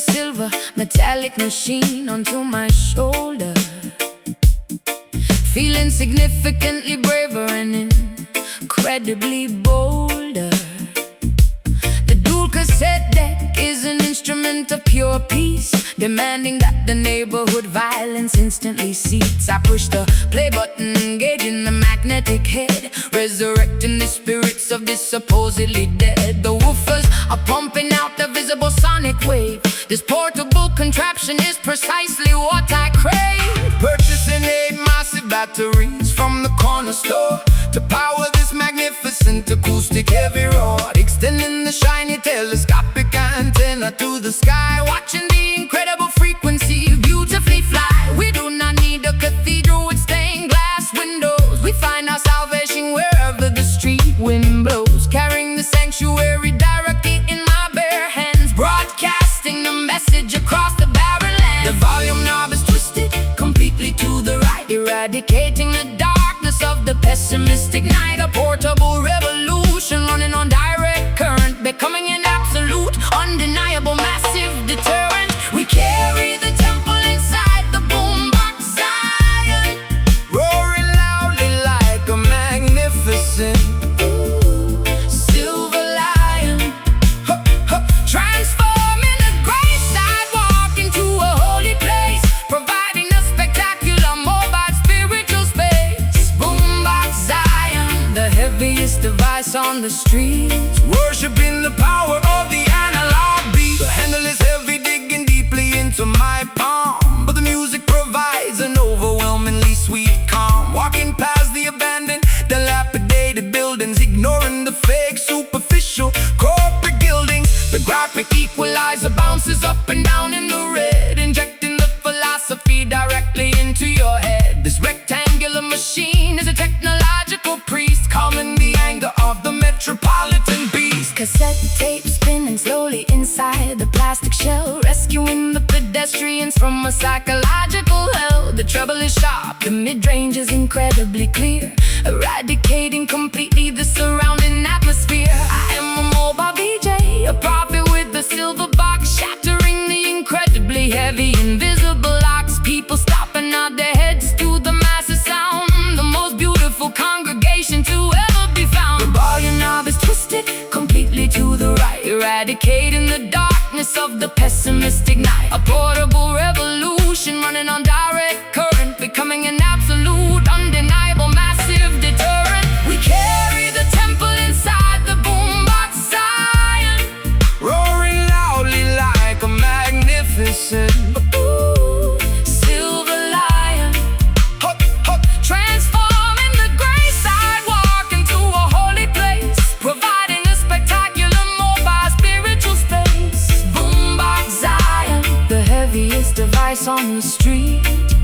silver metallic machine onto my shoulder, feeling significantly braver and incredibly bolder. The dual cassette deck is an instrument of pure peace, demanding that the neighborhood violence instantly cease. I push the play button, engaging the magnetic head, resurrecting the spirits of the supposedly dead. The woofers are pumping out the visible sonic wave. This portable contraption is precisely what I crave. Purchasing 8 massive batteries from the corner store to power this magnificent acoustic heavy rod, extending the shiny telescopic antenna to the sky, watching the incredible frequency beautifully fly. We do not need a cathedral with stained glass windows. We find our salvation wherever the street wind blows, carrying the sanctuary directly in my bare hands, broadcasting the message across the barren land. The volume knob is twisted completely to the right, eradicating the darkness of the pessimistic night. A portable revolution running on direct current, becoming an absolute, undeniable, massive deterrent. We carry the temple inside the boombox Zion, roaring loudly like a magnificent silver lion, transforming the gray sidewalk into a holy place, providing a spectacular mobile spiritual space. Boombox Zion, the heaviest device on the streets, worshiping the power of the analog beat. The handle is heavy, digging deeply into my palm, but the music provides an overwhelmingly sweet calm. Walking past the abandoned, dilapidated buildings, ignoring the fake, superficial corporate gildings. The graphic equalizer bounces up and down in the red, injecting the philosophy directly into your head. This rectangular machine is a technological priest, calming the anger of the metropolitan beast. Cassette tape spinning slowly inside the plastic shell, rescuing the pedestrians from a psychological hell. The treble is sharp, the mid-range is incredibly clear, eradicating completely the surrounding atmosphere. I am a mobile VJ, a prophet with a silver box, shattering the incredibly heavy invisible locks. People stopping nod their heads to the massive sound, the most beautiful congregation to ever be found. The volume knob is twisted completely to the right, eradicating the darkness of the pessimistic night. A portable revolution running on direct current, becoming an absolute, undeniable, massive deterrent. We carry the temple inside the boombox Zion, roaring loudly like a magnificent silver lion, transforming the gray sidewalk into a holy place, providing a spectacular mobile spiritual space. Boombox Zion, the heaviest device on the street,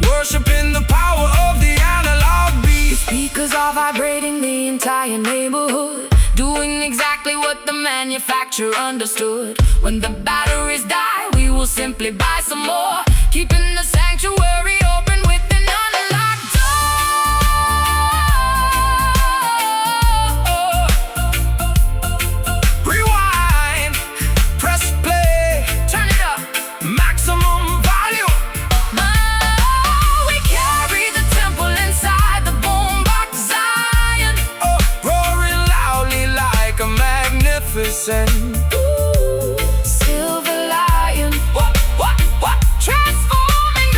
worshiping the power of the analog beat. The speakers are vibrating the entire neighborhood, doing exactly what the manufacturer understood. When the batteries die, we will simply buy some more, keeping the sanctuary open with an unlocked door. Rewind, press play, turn it up, maximum volume. We carry the temple inside the boombox Zion, roaring loudly like a magnificent silver lion, transforming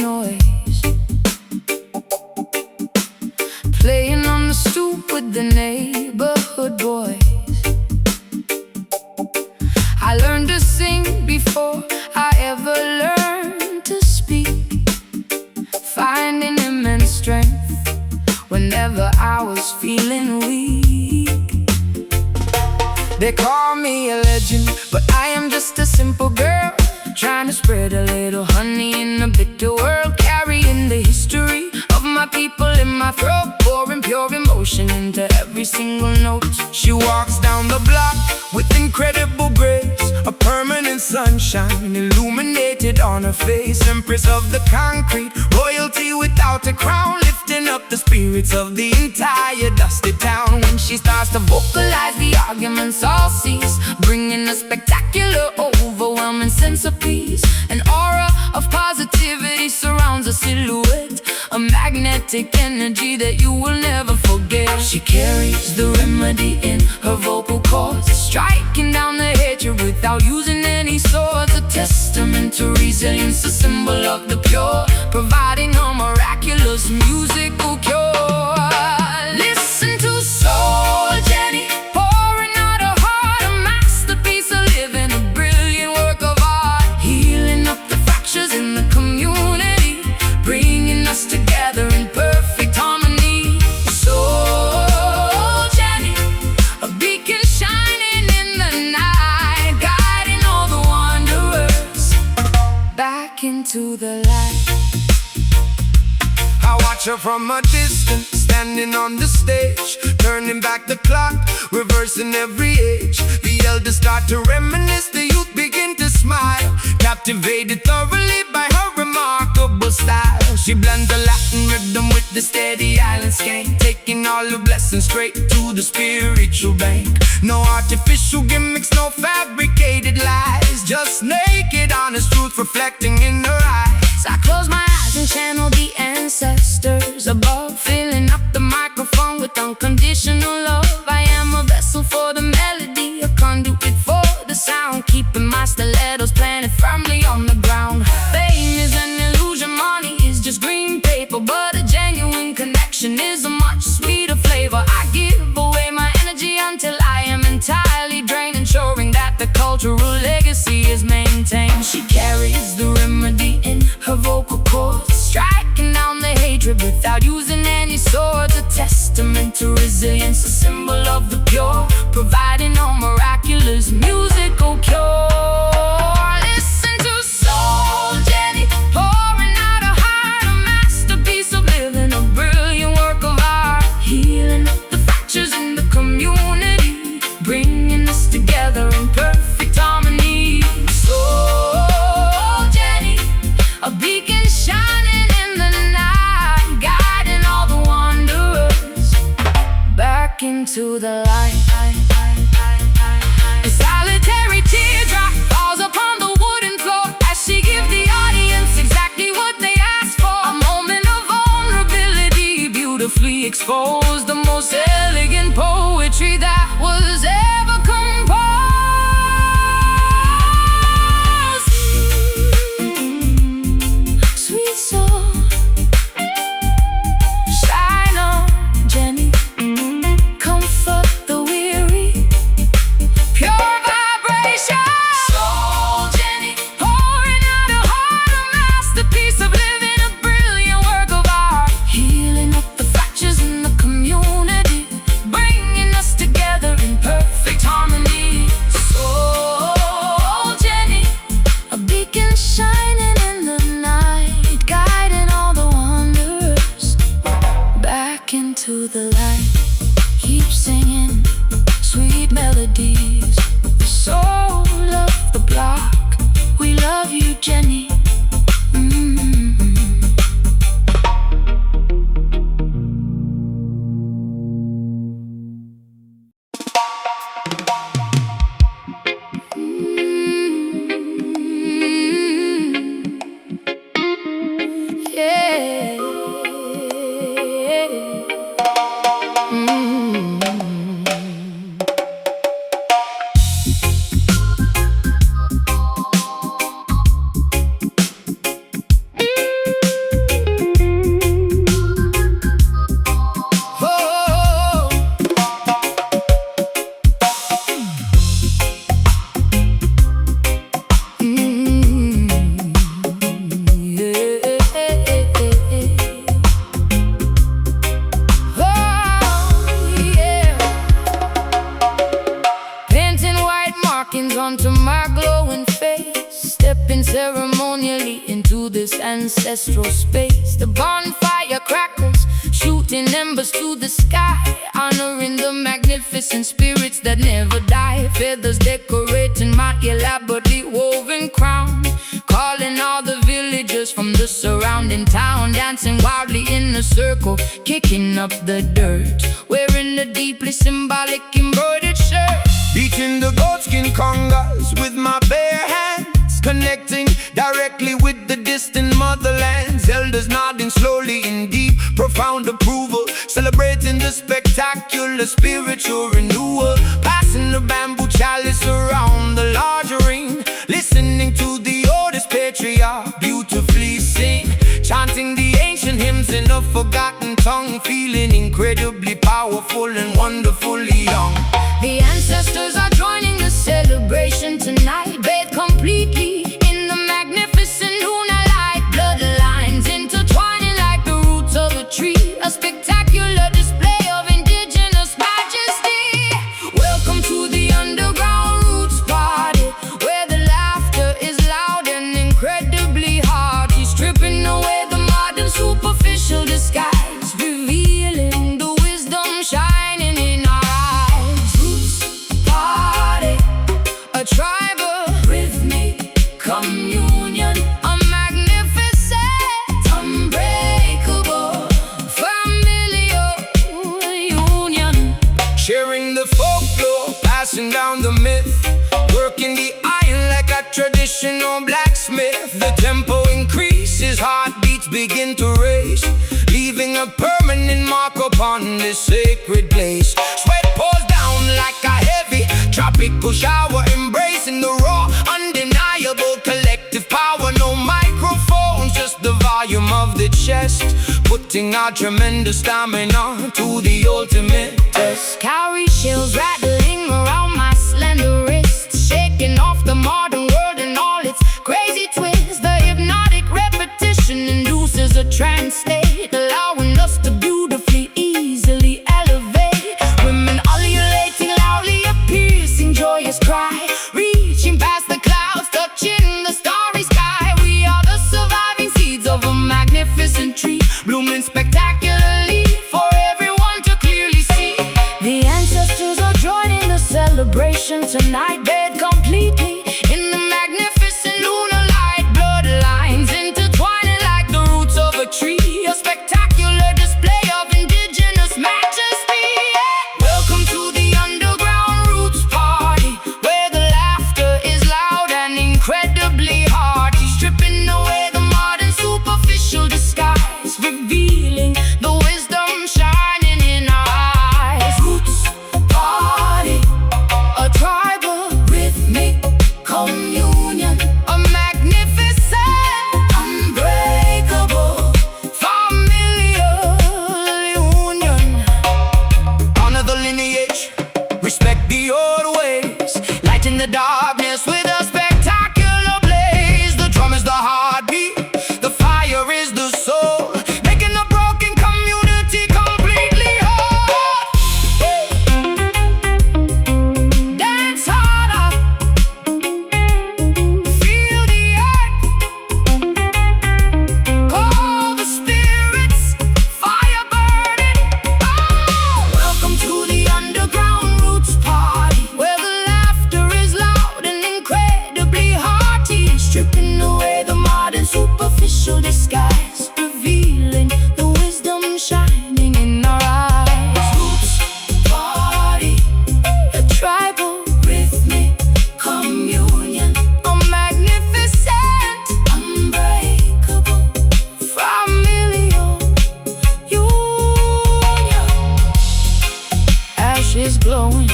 noise, playing on the stoop with the neighborhood boys. I learned to sing before I ever learned to speak, finding immense strength whenever I was feeling weak. They call me a legend, but I am just a simple girl, trying to spread a little honey in a bitter world, carrying the history of my people in my throat, pouring pure emotion into every single note. She walks down the block with incredible grace, a permanent sunshine illuminated on her face, empress of the concrete, royalty without a crown, lifting up the spirits of the entire dusty town. When she starts to vocalize, the arguments all cease, bringing a spectacular, overwhelming sense of peace. An aura of positivity surrounds a silhouette, a magnetic energy that you will never forget. She carries the remedy in her vocal cords, striking down the hatred without using any swords. A testament to resilience, a symbol of the pure, providing a miraculous musical cure. Listen to Soul Jenny, pouring out her heart, a masterpiece, a living, a brilliant work of art, healing up the fractures in the community, bringing us together in perfect harmony. Soul Jenny, a beacon shining in the night, guiding all the wanderers back into the light. I watch her from a distance, standing on the stage, turning back the clock, reversing every age. The elders start to reminisce, the youth begin to smile, captivated thoroughly by her remarkable style. She blends the Latin rhythm with the steady island skank, taking all the blessings straight to the spiritual bank. No artificial gimmicks, no fabricated lies, just naked honest truth reflecting in her eyes. I close my eyes and channel the ancestors above, filling up the microphone with unconditional love. I am a vessel for the melody, a conduit for the sound, keeping my stilettos planted firmly on the ground. Fame is an illusion, money is just green paper, but a genuine connection is a much sweeter flavor. I give away my energy until I am entirely drained, ensuring that the cultural legacy is maintained. She carries the remedy in her vocal cords, striking down the hatred without using any swords. A testament to resilience, a symbol of the pure, providing a miraculous musical cure. Listen to Soul Jenny, pouring out her heart, a masterpiece of living, a brilliant work of art, healing up the fractures in the community, bringing us together in perfect harmony. Soul Jenny, a beacon shining in the night, guiding all the wanderers back into the light. A solitary teardrop falls upon the wooden floor as she gives the audience exactly what they asked for. A moment of vulnerability, beautifully exposed, the most elegant poetry that was ever composed. Sweet soul, shine on, Jenny, comfort the weary, pure vibration. Soul Jenny, pouring out her heart, a masterpiece of living, a brilliant work of art, healing up the fractures in the community, bringing us together in perfect harmony. Soul Jenny, a beacon shining in the night, guiding all the wanderers back into the light. Keep singing sweet melodies, the soul of the block. We love you, Jenny. Yeah. ancestral space. The bonfire crackles, shooting embers to the sky, honoring the magnificent spirits that never die. Feathers decorating my elaborately woven crown, calling all the villagers from the surrounding town, dancing wildly in a circle, kicking up the dirt, wearing a deeply symbolic embroidered shirt. Beating the goatskin congas with my bare hands, connecting directly with the distant motherlands. Elders nodding slowly in deep, profound approval, celebrating the spectacular spiritual renewal. Passing the bamboo chalice around the large ring, listening to the oldest patriarch beautifully sing, chanting the ancient hymns in a forgotten tongue, feeling incredibly powerful and wonderfully young. The ancestors are joining the celebration tonight, bathed completely in the magnificent lunar light. Bloodlines intertwining like the roots of a tree, a spectacular display of indigenous majesty. Welcome to the underground roots party, where the laughter is loud and incredibly hearty, stripping away the modern superficial disguise, revealing the wisdom shining in our eyes. Roots party, a tribal rhythmic communion, a magnificent, unbreakable, familial union. Sharing the folklore, passing down the myth, working the iron like a traditional blacksmith. The tempo increases, heartbeats begin to race, leaving a permanent mark upon this sacred place. Sweat pours down like a heavy tropical shower, embracing the raw, undeniable collective power. No microphones, just the volume of the chest, putting our tremendous stamina to the ultimate test. Cowrie shells rattling around my slender wrists, shaking off the modern world and all its crazy twists. The hypnotic repetition induces a trance state, allowing us to beautifully, easily elevate. Women ululating loudly, a piercing, joyous cry, reaching past the clouds, touching the starry sky. We are the surviving seeds of a magnificent tree, blooming spectacularly for everyone to clearly see. The ancestors are joining the celebration tonight, bathed completely in the magnificent lunar light. Bloodlines intertwining like the roots of a tree, a spectacular display of indigenous majesty. Welcome to the underground roots party, where the laughter is loud and incredibly hearty, stripping away the modern superficial disguise, revealing the wisdom shining in our eyes. Roots party, a tribal rhythmic communion, a magnificent, unbreakable, familial union. Honor the lineage, respect the old ways, lighten the darkness with a spectacular blaze. The drum is the heartbeat, the fire is the soul, making a broken community completely whole. Dance harder, feel the earth, call the spirits, fire burning. Oh! Welcome to the underground roots party, where the laughter is loud and incredibly hearty, stripping away the modern superficial disguise, revealing the wisdom shining in our eyes. Roots party, a tribal rhythmic communion, a magnificent, unbreakable, familial union. Ashes glowing,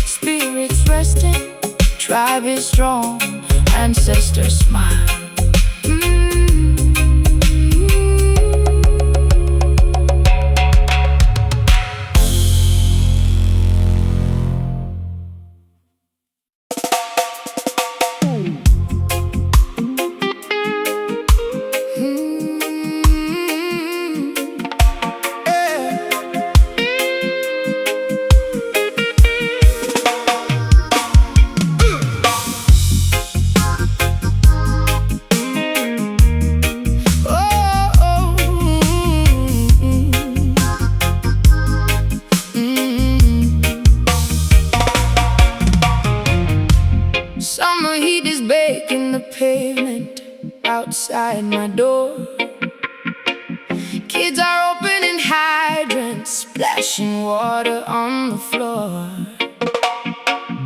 spirits resting, tribe is strong, ancestors smile. outside my door. Kids are opening hydrants, splashing water on the floor.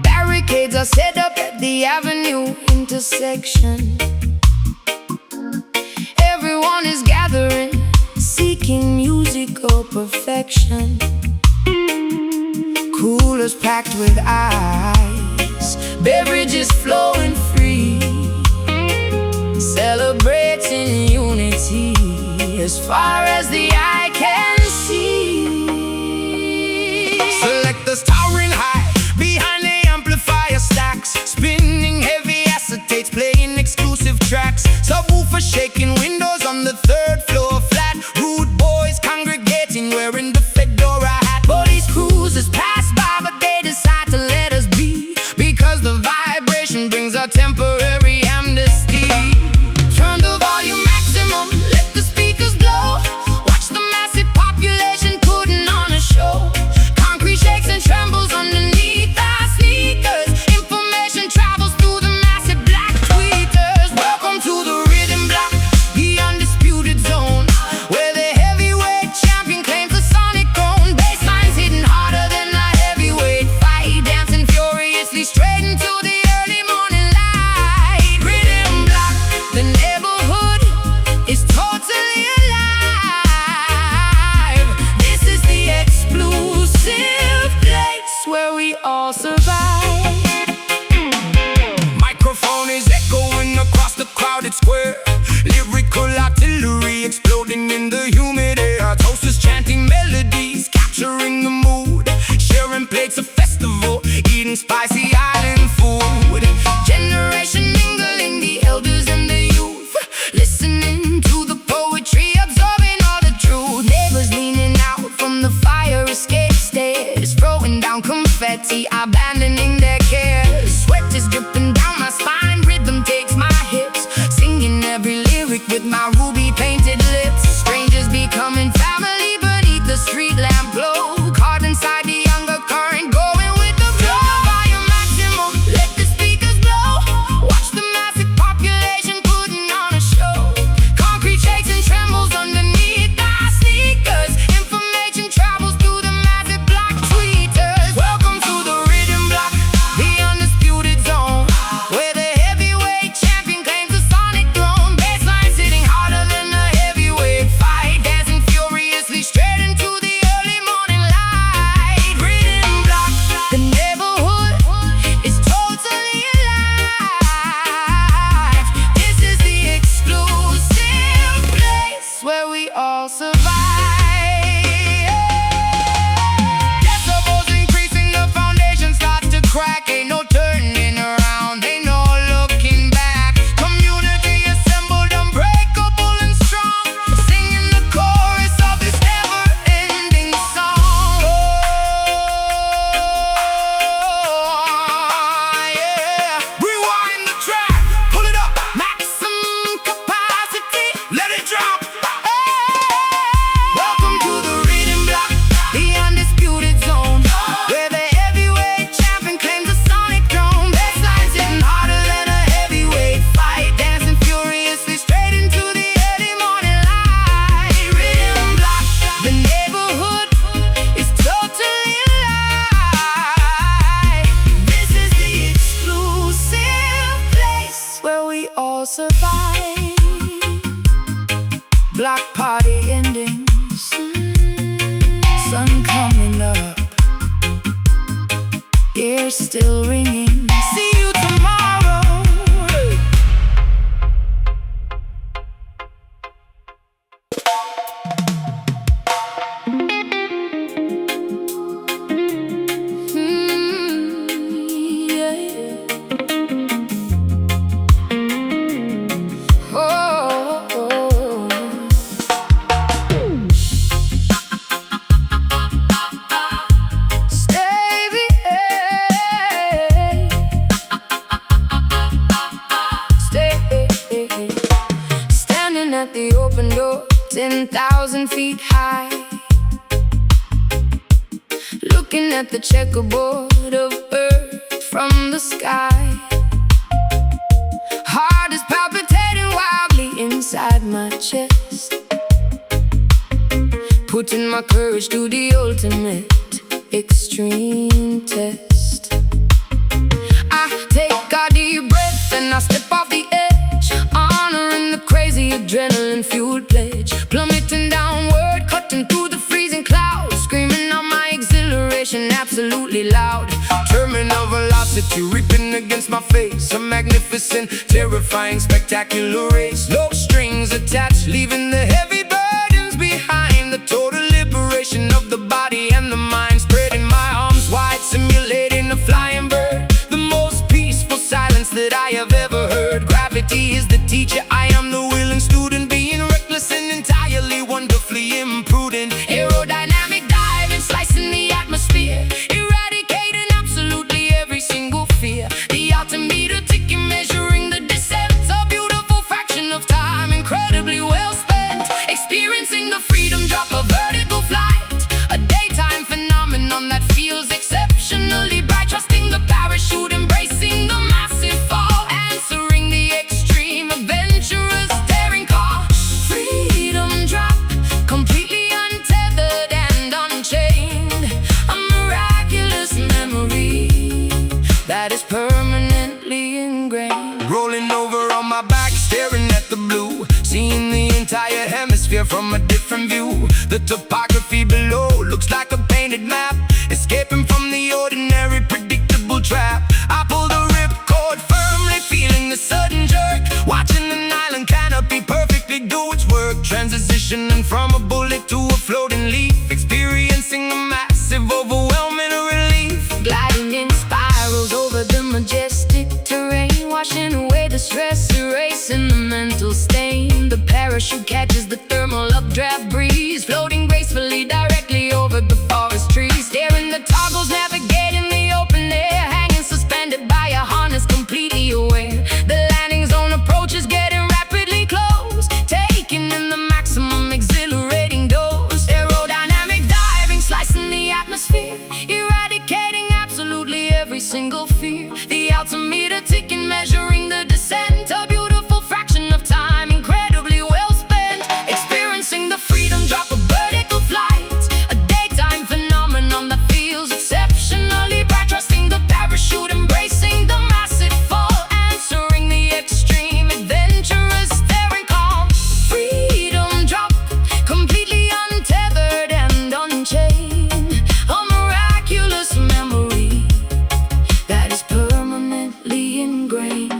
Barricades are set up at the avenue intersection. Everyone is gathering, seeking musical perfection. Coolers packed with ice, beverages flowing free, celebrating unity as far as the eye can see. Selectors towering high behind the amplifier stacks, spinning heavy acetates, playing exclusive tracks. Subwoofer shaking windows on the third floor flat. Rude boys congregating wearing the fedora hat. Police cruisers pass by but they decide to let us be, because the vibration brings a temporary amnesty. Turn the volume maximum, let the speakers blow. Watch the massive population putting on a show. Concrete shakes and trembles underneath our sneakers. Information travels through the massive black tweeters. Welcome to the rhythm block, the undisputed zone, where the heavyweight champion claims the sonic throne. Basslines hitting harder than a heavyweight fight, dancing furiously straight into the early morning light. Rhythm block, the neighborhood is totally alive. This is the exclusive place where we all survive. Microphone is echoing across the crowded square. Lyrical artillery exploding in the humid air. Toasters chanting melodies, capturing the mood. Sharing plates of festival, eating spicy island food. Generation mingling, the elders and the youth, listening to the poetry, absorbing all the truth. Neighbors leaning out from the fire escape stairs, throwing down confetti, abandoning their cares. Sweat is dripping down my spine, rhythm takes my hips, singing every lyric with my ruby painted lips. Strangers becoming family beneath the street lamp glow, caught inside the undercurrent, going with the flow. Volume maximum, let the speakers blow. Watch the massive population putting on a show. Concrete shakes and trembles underneath our sneakers. Information travels through the massive black tweeters. Welcome to the rhythm block, the undisputed zone, where the heavyweight champion claims the sonic throne. Basslines hitting harder than a heavyweight fight, dancing furiously straight into the early morning light. Rhythm block, the neighborhood is totally alive. This is the exclusive place where we all survive. Decibels increasing, the foundation starts to crack. Ain't no turning around, ain't no looking back. Community assembled, unbreakable and strong, singing the chorus of this never-ending song. Oh, yeah. Rewind the track, pull it up, maximum capacity, let it drop. Welcome to the rhythm block, the undisputed zone, where the heavyweight champion claims the sonic throne. Basslines hitting harder than a heavyweight fight, dancing furiously straight into the early morning light. Rhythm block, the neighborhood is totally alive. This is the exclusive place where we all survive. Block party endings, sun coming up, ears still ringing. See you tomorrow. Yeah. Oh. Stay at the open door, 10,000 feet high, looking at the checkerboard of earth from the sky. Heart is palpitating wildly inside. my chest, putting my courage to the ultimate extreme test. I take a deep breath and I step off the edge, honoring the crazy adrenaline-fueled pledge, plummeting downward, cutting through the freezing clouds, screaming out my exhilaration absolutely loud. Terminal velocity reaping against my face, a magnificent, terrifying, spectacular race. No strings attached, leaving the heavy burdens behind. The total liberation of the body and the mind, spreading my arms wide, simulating a flying bird. The most peaceful silence that I have ever heard. Gravity is the teacher, I am the willing student, being reckless and entirely wonderfully imprudent. Aerodynamic diving, slicing the atmosphere, eradicating absolutely every single fear. The altimeter ticking, measuring the descent, a beautiful fraction of time, incredibly well spent. Experiencing the freedom drop, a vertical flight, a daytime phenomenon that feels exceptionally bright. Trusting the parachute, embracing the massive fall, answering the extreme, adventurous, daring call. Freedom drop, completely untethered and unchained, a miraculous memory that is permanently ingrained. Rolling over on my back, staring at the blue, seeing the entire hemisphere from a different view. The topography below looks like a painted map, escaping from the ordinary, predictable trap. I pull the ripcord firmly, feeling the sudden jerk, watching the island canopy perfectly do its work, transitioning from a bullet to a floating leaf, experiencing a massive, overwhelming relief. Gliding in spirals over the majestic terrain, washing away the stress, erasing the mental stain. The parachute catches the thermal updraft breeze, floating gracefully directly over the forest trees. Staring the toggles, navigating the open air, hanging suspended by a harness, completely aware. The landing zone approaches, getting rapidly close, taking in the maximum exhilarating dose. Aerodynamic diving, slicing the atmosphere, eradicating absolutely every single fear. The altimeter ticking, measuring the descent, a beautiful fraction of time, incredibly well spent. Experiencing the freedom drop, a vertical flight, a daytime phenomenon that feels exceptionally bright. Trusting the parachute, embracing the massive fall, answering the extreme, adventurous, daring call. Freedom drop, completely untethered and unchained, a miraculous memory that is permanently ingrained.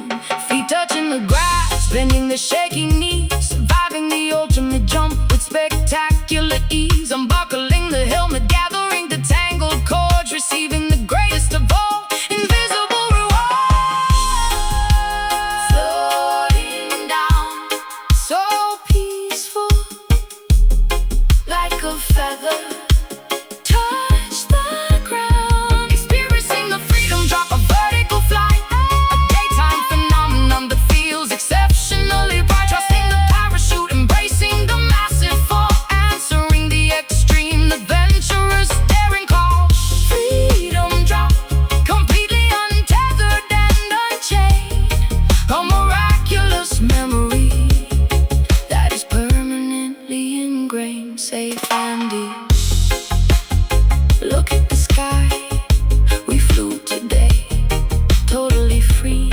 Feet touching the grass, bending the shaking knees, surviving the ultimate jump with spectacular ease. Unbuckling the helmet, gathering the tangled cords, receiving the greatest of all, invisible reward. Floating down, so peaceful, like a feather, touch the ground. Experiencing the freedom drop, a vertical flight, a daytime phenomenon that feels exceptionally bright. Trusting the parachute, embracing the massive fall, answering the extreme, adventurous, daring call. Freedom drop, completely untethered and unchained, a miraculous memory that is permanently ingrained. Safe and deep, look at the sky, we flew today, totally free.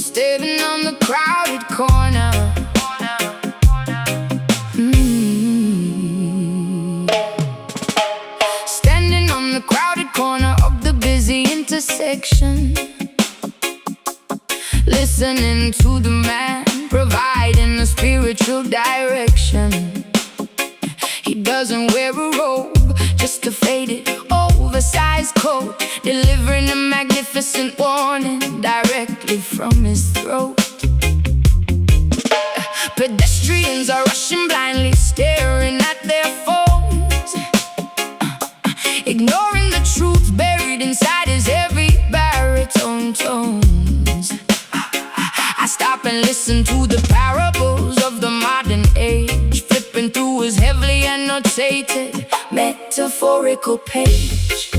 Standing on the crowded corner, standing on the crowded corner of the busy intersection, listening to the man, providing a spiritual direction. doesn't wear a robe, just a faded, oversized coat, delivering a magnificent warning directly from his throat. Pedestrians are rushing blindly, staring at their phones, ignoring the truth buried inside his heavy baritone tones. I stop and listen to the parables of the modern age, flipping through his heavily annotated metaphorical page.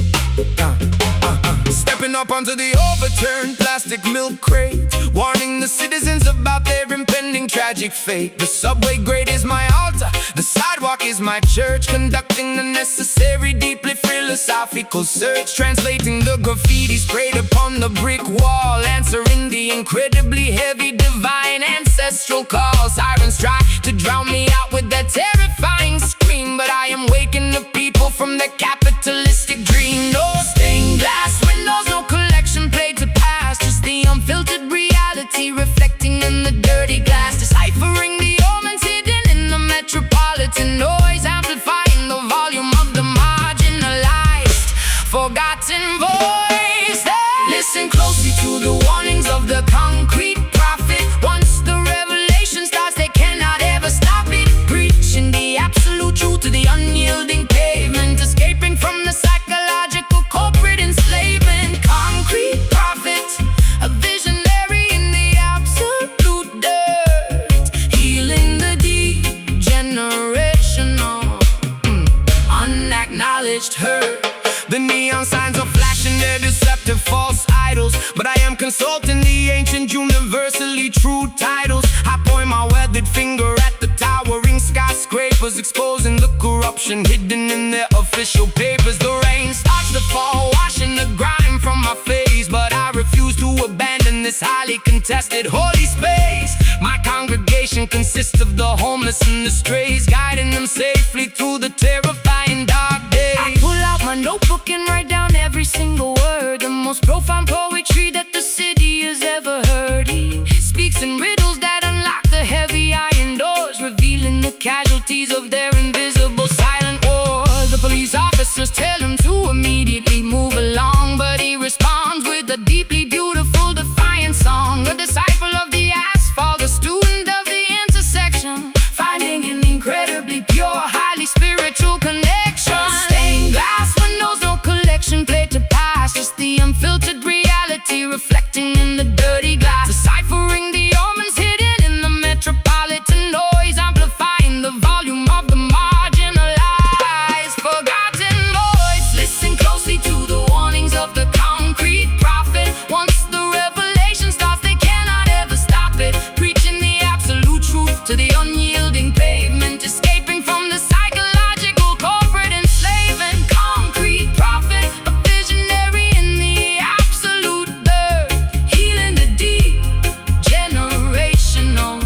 Stepping up onto the overturned plastic milk crate, warning the citizens about their impending tragic fate. The subway grate is my altar, the sidewalk is my church, conducting the necessary, deeply philosophical search, translating the graffiti sprayed upon the brick wall, answering the incredibly heavy divine ancestral call. Sirens try to drown me out with that terrifying scream, but I am waking the people from their capitalistic dream. No stained glass windows, no collection plates of past, just the unfiltered reality reflecting in the dirty glass, deciphering the omens hidden in the metropolitan noise, amplifying the volume of the marginalized, forgotten voice. Listen closely to the warnings of the concrete prophet. Once the revelation starts, they cannot ever stop it, preaching the absolute truth to the unyielding pavement, escaping from the psychological corporate enslavement. Concrete prophet, a visionary in the absolute dirt, healing the degenerational, unacknowledged hurt. The neon signs are flashing their deceptive false idols, but I am consulting the ancient universally true titles. I point my weathered finger at the towering skyscrapers, exposing the corruption hidden in their official papers. The rain starts to fall, washing the grime from my face, but I refuse to abandon this highly contested holy space. My congregation consists of the homeless and the strays, guiding them safely through the terrifying dark days. I pull out my notebook and write down every single word, the most profound poetry that the city has ever heard. He speaks in riddles that unlock the heavy iron doors, revealing the casualties of their invisible silent war. The police officers tell him to immediately move along, but he responds with a deeply beautiful defiant song, a disciple of the asphalt, a student of the intersection, finding an incredibly pure, highly spiritual connection. Stained glass windows, no collection plate to pass, just the unfiltered reality reflecting in the dirty glass, deciphering the omens hidden in the metropolitan noise, amplifying the volume of the marginalized, forgotten voice. Listen closely to the warnings of the concrete prophet. Once the revelation starts, they cannot ever stop it, preaching the absolute truth to the unyielding pavement, escaping from the psychological corporate enslavement. Concrete prophet, a visionary in the absolute dirt, healing the degenerational,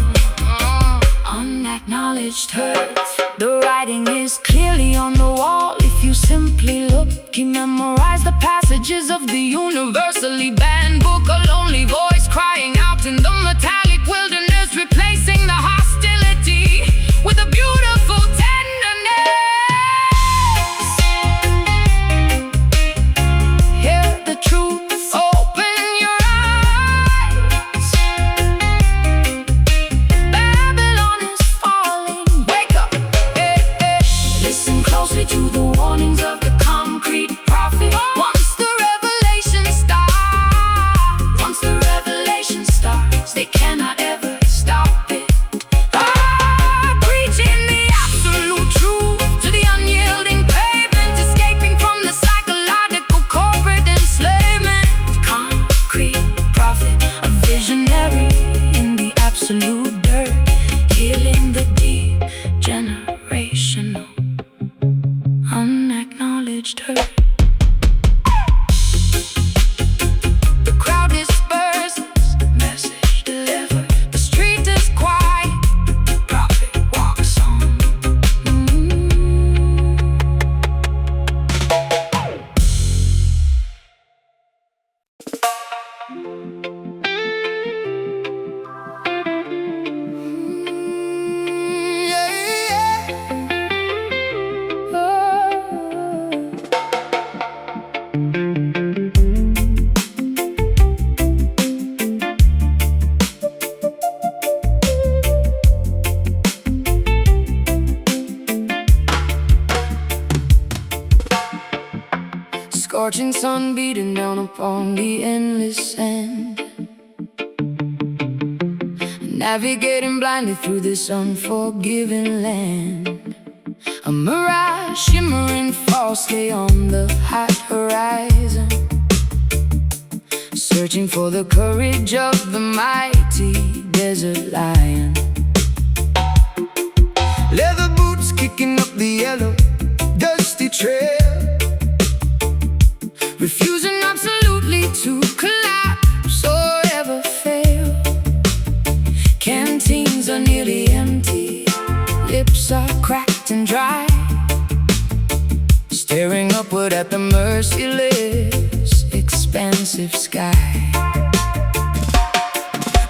unacknowledged hurts. The writing is clearly on the wall. If you simply look, he memorized the passages of the universally banned book, a lonely voice crying out in the metallic wilderness, replacing the hostility with a beautiful tenderness. Hear the truth, open your eyes. Babylon is falling, wake up, hey, hey. Listen closely to the warnings of the concrete prophet. Once the revelation starts, they cannot ever stop it. Preaching the absolute truth to the unyielding pavement, escaping from the psychological corporate enslavement. Concrete prophet, a visionary in the absolute dirt, healing the degenerational, unacknowledged hurt. The crowd disperses, message delivered. The street is quiet, the prophet walks on. Scorching sun beating down upon the endless sand, navigating blindly through this unforgiving land. A mirage shimmering falsely on the hot horizon, searching for the courage of the mighty desert lion. Leather boots kicking up the yellow, dusty trail, refusing absolutely to collapse or ever fail. Canteens are nearly empty, lips are cracked and dry, staring upward at the merciless, expansive sky.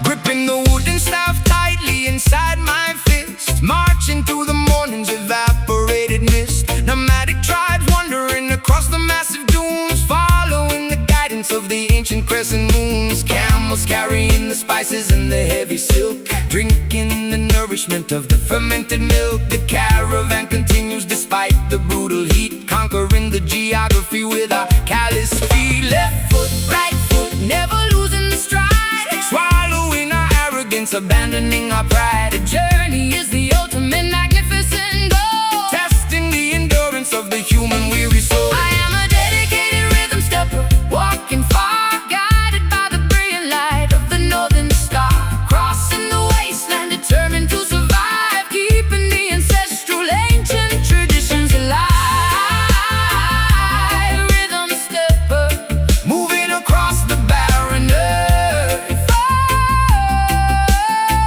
Gripping the wooden staff tightly inside my fist, marching through the morning's evaporated mist. Nomadic tribes wandering across the massive dunes, following the guidance of the ancient crescent moons. Camels carrying the spices and the heavy silk, drinking the nourishment of the fermented milk. The caravan continues despite the brutal heat, conquering the geography with our callous feet. Left foot, right foot, never losing the stride, swallowing our arrogance, abandoning our pride. A journey is the ultimate magnificent goal, testing the endurance of the human weary soul. I am a dedicated rhythm stepper, walking far, guided by the brilliant light of the northern star. Crossing the wasteland, determined to survive, keeping the ancestral ancient traditions alive. Rhythm stepper, moving across the barren earth,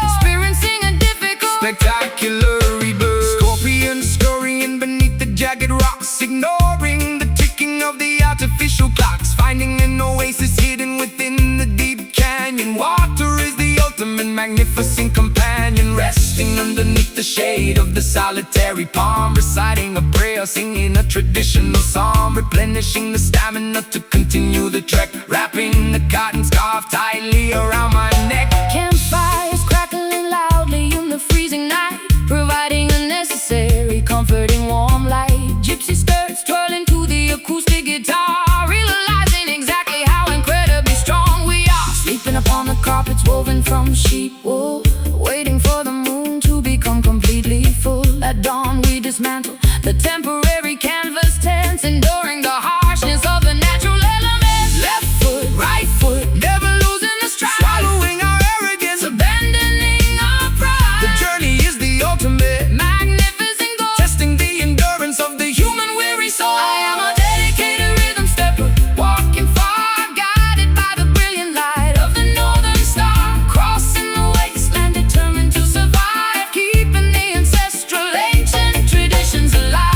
experiencing a difficult, spectacular rebirth. Scorpions scurrying beneath the jagged rocks, ignoring the ticking of the artificial clocks, finding an oasis hidden within the deep canyon. Water is the ultimate magnificent companion, resting underneath the shade of the solitary palm, reciting a prayer, singing a traditional psalm, replenishing the stamina to continue the trek, wrapping the cotton scarf tightly around my neck. campfires crackling loudly in the freezing night, providing a necessary comforting warm light. Gypsy skirts twirling to the acoustic guitar, realizing exactly how incredibly strong we are. Sleeping upon the carpets woven from sheep wool, waiting for the moon to become completely full. At dawn we dismantle the temporary canvas tents, enduring the harshness of the natural elements. Left foot, right foot, Never losing the stride, swallowing our arrogance, abandoning our pride. the journey is the ultimate, Magnificent goal, testing the endurance of the human weary soul. I am a dedicated rhythm stepper, walking far, guided by the brilliant light of the northern star. Crossing the wasteland, determined to survive, keeping the ancestral ancient traditions alive.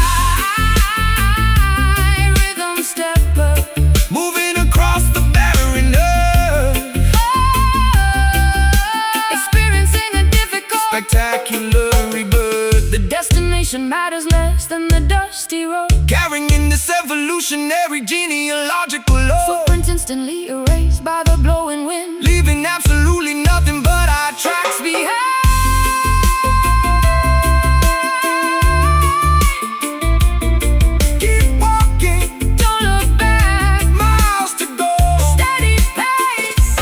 Rhythm stepper, Moving across the barren earth, experiencing a difficult, spectacular rebirth. the destination matters less than the dusty road. Carrying this evolutionary genealogical load, Footprints instantly erased by the blowing wind, leaving absolutely nothing but our tracks behind. Keep walking, don't look back, miles to go, steady pace.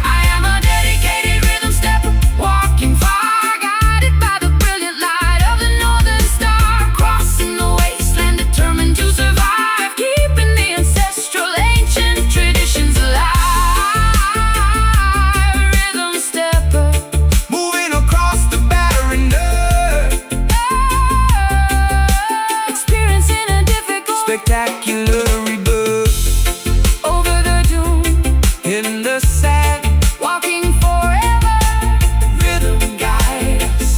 I am a dedicated rhythm stepper, walking far, guided by the brilliant light of the northern star. Crossing the wasteland, determined to survive, keeping the ancestral ancient traditions alive. Rhythm stepper, moving across the barren earth, experiencing a difficult, spectacular rebirth. over the dune, In the sand, walking forever. rhythm guide us.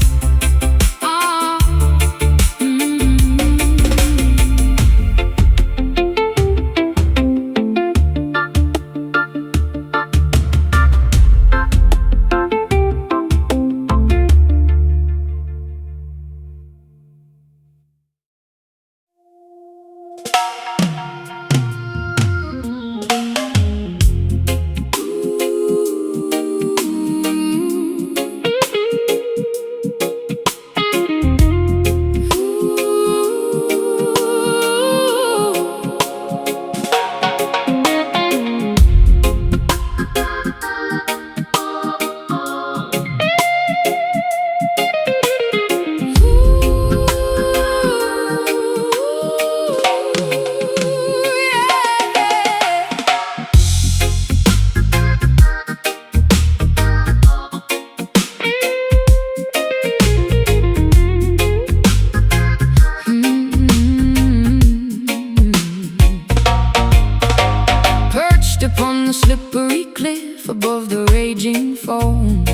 slippery cliff above the raging foam,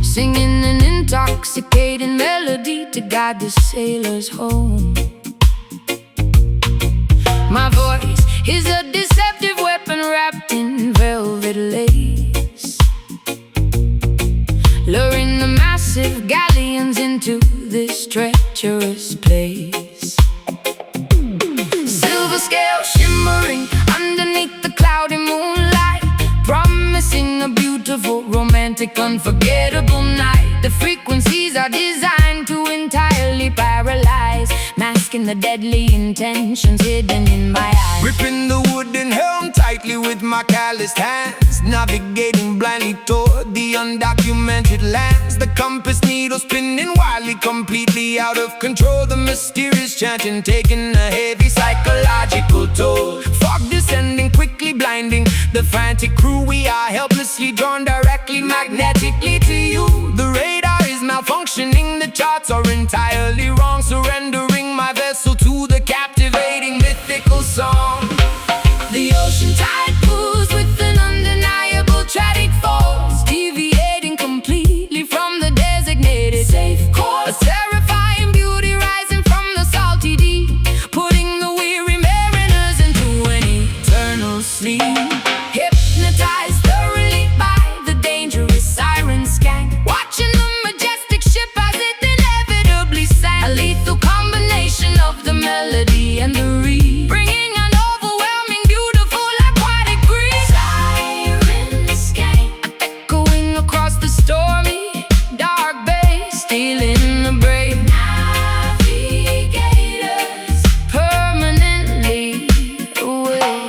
singing an intoxicating melody to guide the sailors home. My voice is a deceptive weapon wrapped in velvet lace, luring the massive galleons into this treacherous place. Silver scale shimmering underneath the cloudy moonlight, promising a beautiful, romantic, unforgettable night. The frequencies are designed to entirely paralyze, masking the deadly intentions hidden in my eyes. Gripping the wooden helm tightly with my calloused hands, navigating blindly toward the undocumented lands. The compass needle spinning wildly, completely out of control. The mysterious chanting taking a heavy psychological toll. Fog descending, quickly blinding the frantic crew. We are helplessly drawn directly, magnetically to you. The radar is malfunctioning, the charts are entirely wrong, surrendering my vessel to the captivating mythical song. The ocean tide pulls with an undeniable tragic force, deviating completely from the designated safe course. A terrifying beauty rising from the salty deep, putting the weary mariners into an eternal sleep. Hypnotized thoroughly by the dangerous siren skank, watching the majestic ship as it inevitably sank. A lethal combination of the melody and the reed, bringing an overwhelming, beautiful, aquatic breeze. Siren skank, echoing across the stormy, dark bay, stealing the brave navigators permanently away.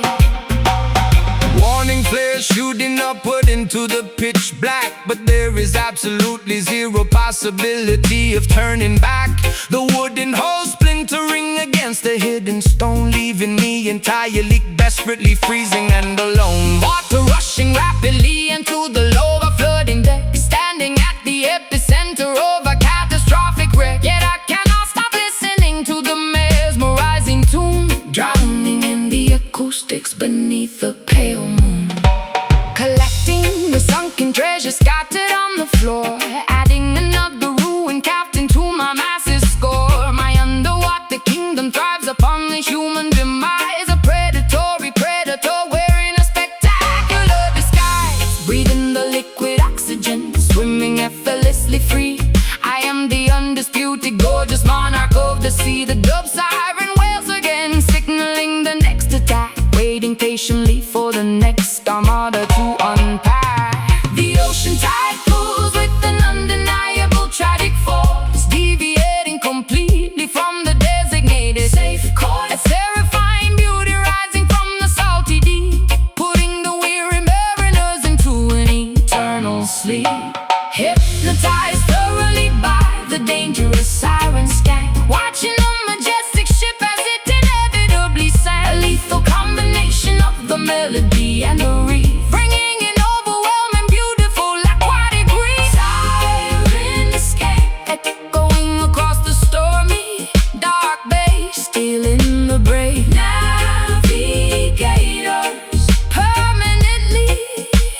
Warning flares shooting upward into the pitch black, but there is absolutely zero possibility of turning back. The wooden hull splintering against the hidden stone, leaving me entirely, desperately freezing and alone. Water rushing rapidly into the lower flooding deck, standing at the epicenter of a catastrophic wreck. Yet I cannot stop listening to the mesmerizing tune, drowning in the acoustics beneath the pale moon. Collecting the sunken treasure scattered on the floor, adding another ruin carved into my massive score. My underwater kingdom thrives upon the human demise, a predatory predator wearing a spectacular disguise, breathing the liquid oxygen, swimming effortlessly free. I am the undisputed, gorgeous monarch of the sea. The dub siren wails again, signaling the next attack, waiting patiently for the next armada to unpack. The ocean tide pulls with an undeniable tragic force, deviating completely from the designated safe course. A terrifying beauty rising from the salty deep, putting the weary mariners into an eternal sleep. Hypnotized thoroughly by the dangerous siren skank, watching the majestic ship as it inevitably sank. A lethal combination of the melody and the reed, bringing an overwhelming, beautiful, aquatic breeze. Siren escape, echoing across the stormy, dark bay, stealing the brave navigators permanently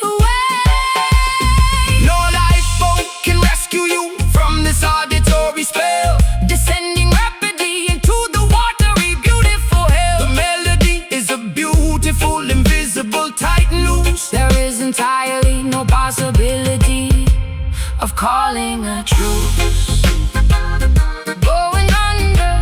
away. No lifeboat can rescue you from this auditory spell, Descending rapidly into the watery, beautiful hell. the melody is a beautiful, invisible titan loose. There is entirely no possibility of calling a truce. Going under,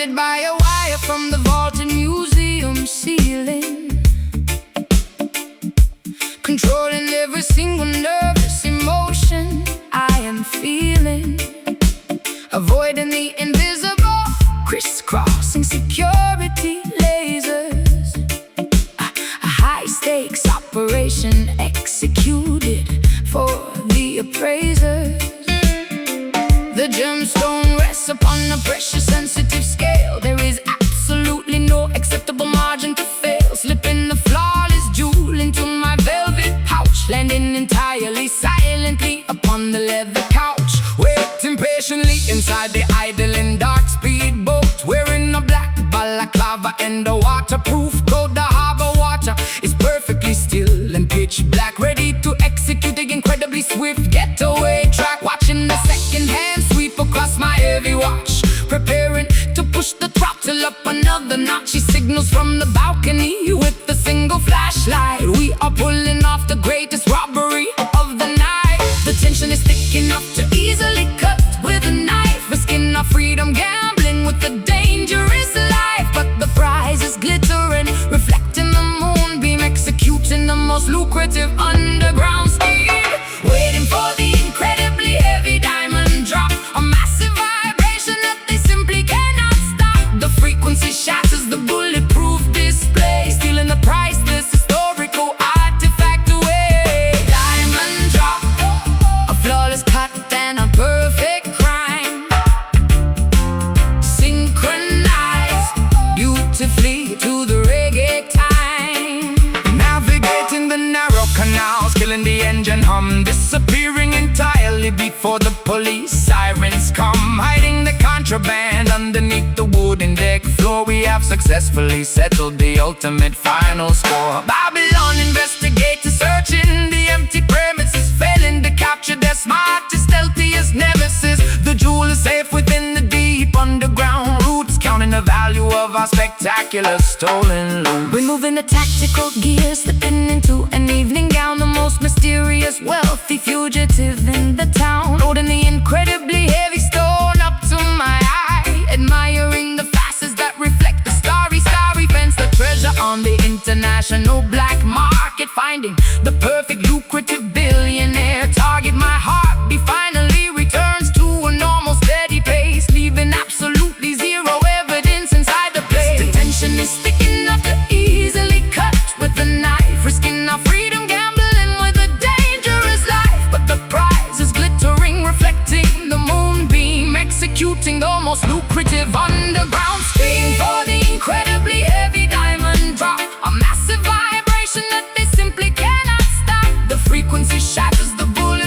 suspended by a wire from the vaulted museum ceiling, controlling every single nervous emotion I am feeling, avoiding the invisible, crisscrossing security lasers. A high-stakes operation executed for the appraisers. The gemstone rests upon a precious sensitive scale. There is absolutely no acceptable margin to fail. Slipping the flawless jewel into my velvet pouch, landing entirely silently upon the leather couch. Waiting patiently inside the idling dark speedboat, wearing a black balaclava and a waterproof coat. The harbor water is perfectly still and pitch black, ready to execute the incredibly swift getaway track. Watching the second-hand sweep across my heavy watch, preparing to push the throttle up another notch. She signals from the balcony with a single flashlight. We are pulling off the greatest robbery of the night. The tension is thick enough to easily cut with a knife, risking our freedom, gambling with a dangerous life. But the prize is glittering, reflecting the moonbeam, executing the most lucrative underground scheme. Waiting for the incredibly heavy diamond drop, a massive vibration that they simply cannot stop. The frequency shatters the bulletproof display, stealing the priceless historical artifact away. Diamond drop, a flawless cut and a perfect crime, synchronized beautifully to the reggae time. Navigating the narrow canals, killing the engine hum, disappearing entirely before the police sirens come. Hiding the contraband underneath the wooden deck floor, we have successfully settled the ultimate final score. Babylon investigators searching the empty premises, failing to capture their smartest, stealthiest nemesis. The jewel is safe within the deep underground roots, counting the value of our spectacular stolen loot. We're moving the tactical gears, slipping into an evening gown, the most mysterious, wealthy fugitive in the town, loading the incredibly heavy stone up to my eye, admiring the facets that reflect the starry fence. The treasure on the international black market, finding the perfect lucrative billionaire target. My heartbeat finally returns to a normal steady pace, leaving absolutely zero evidence inside the place. The tension is thick enough to easily cut with a knife, risking our freedom, gambling with a dangerous life. But the prize is glittering, reflecting the moonbeam, executing the most lucrative underground scheme. For the incredibly heavy diamond drop, a massive vibration that they simply cannot stop. The frequency shatters the bullet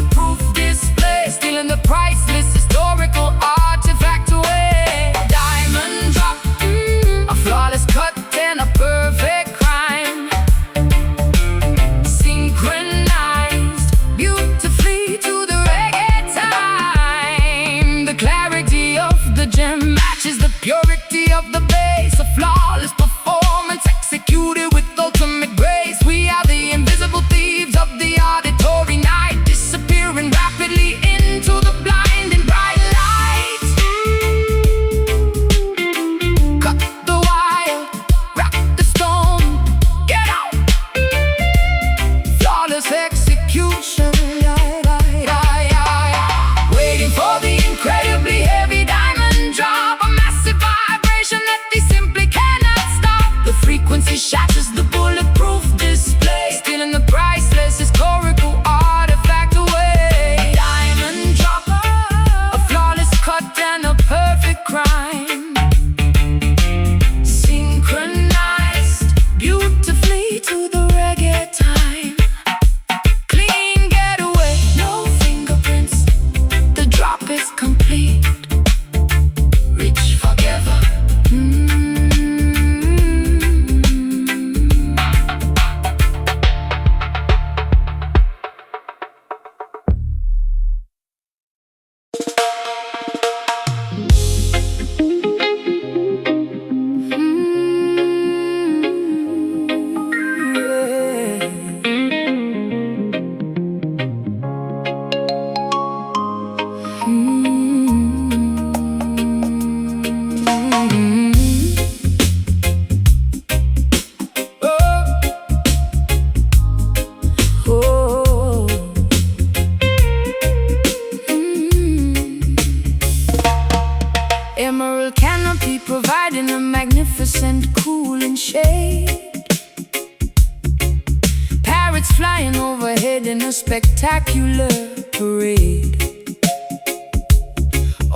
in a spectacular parade.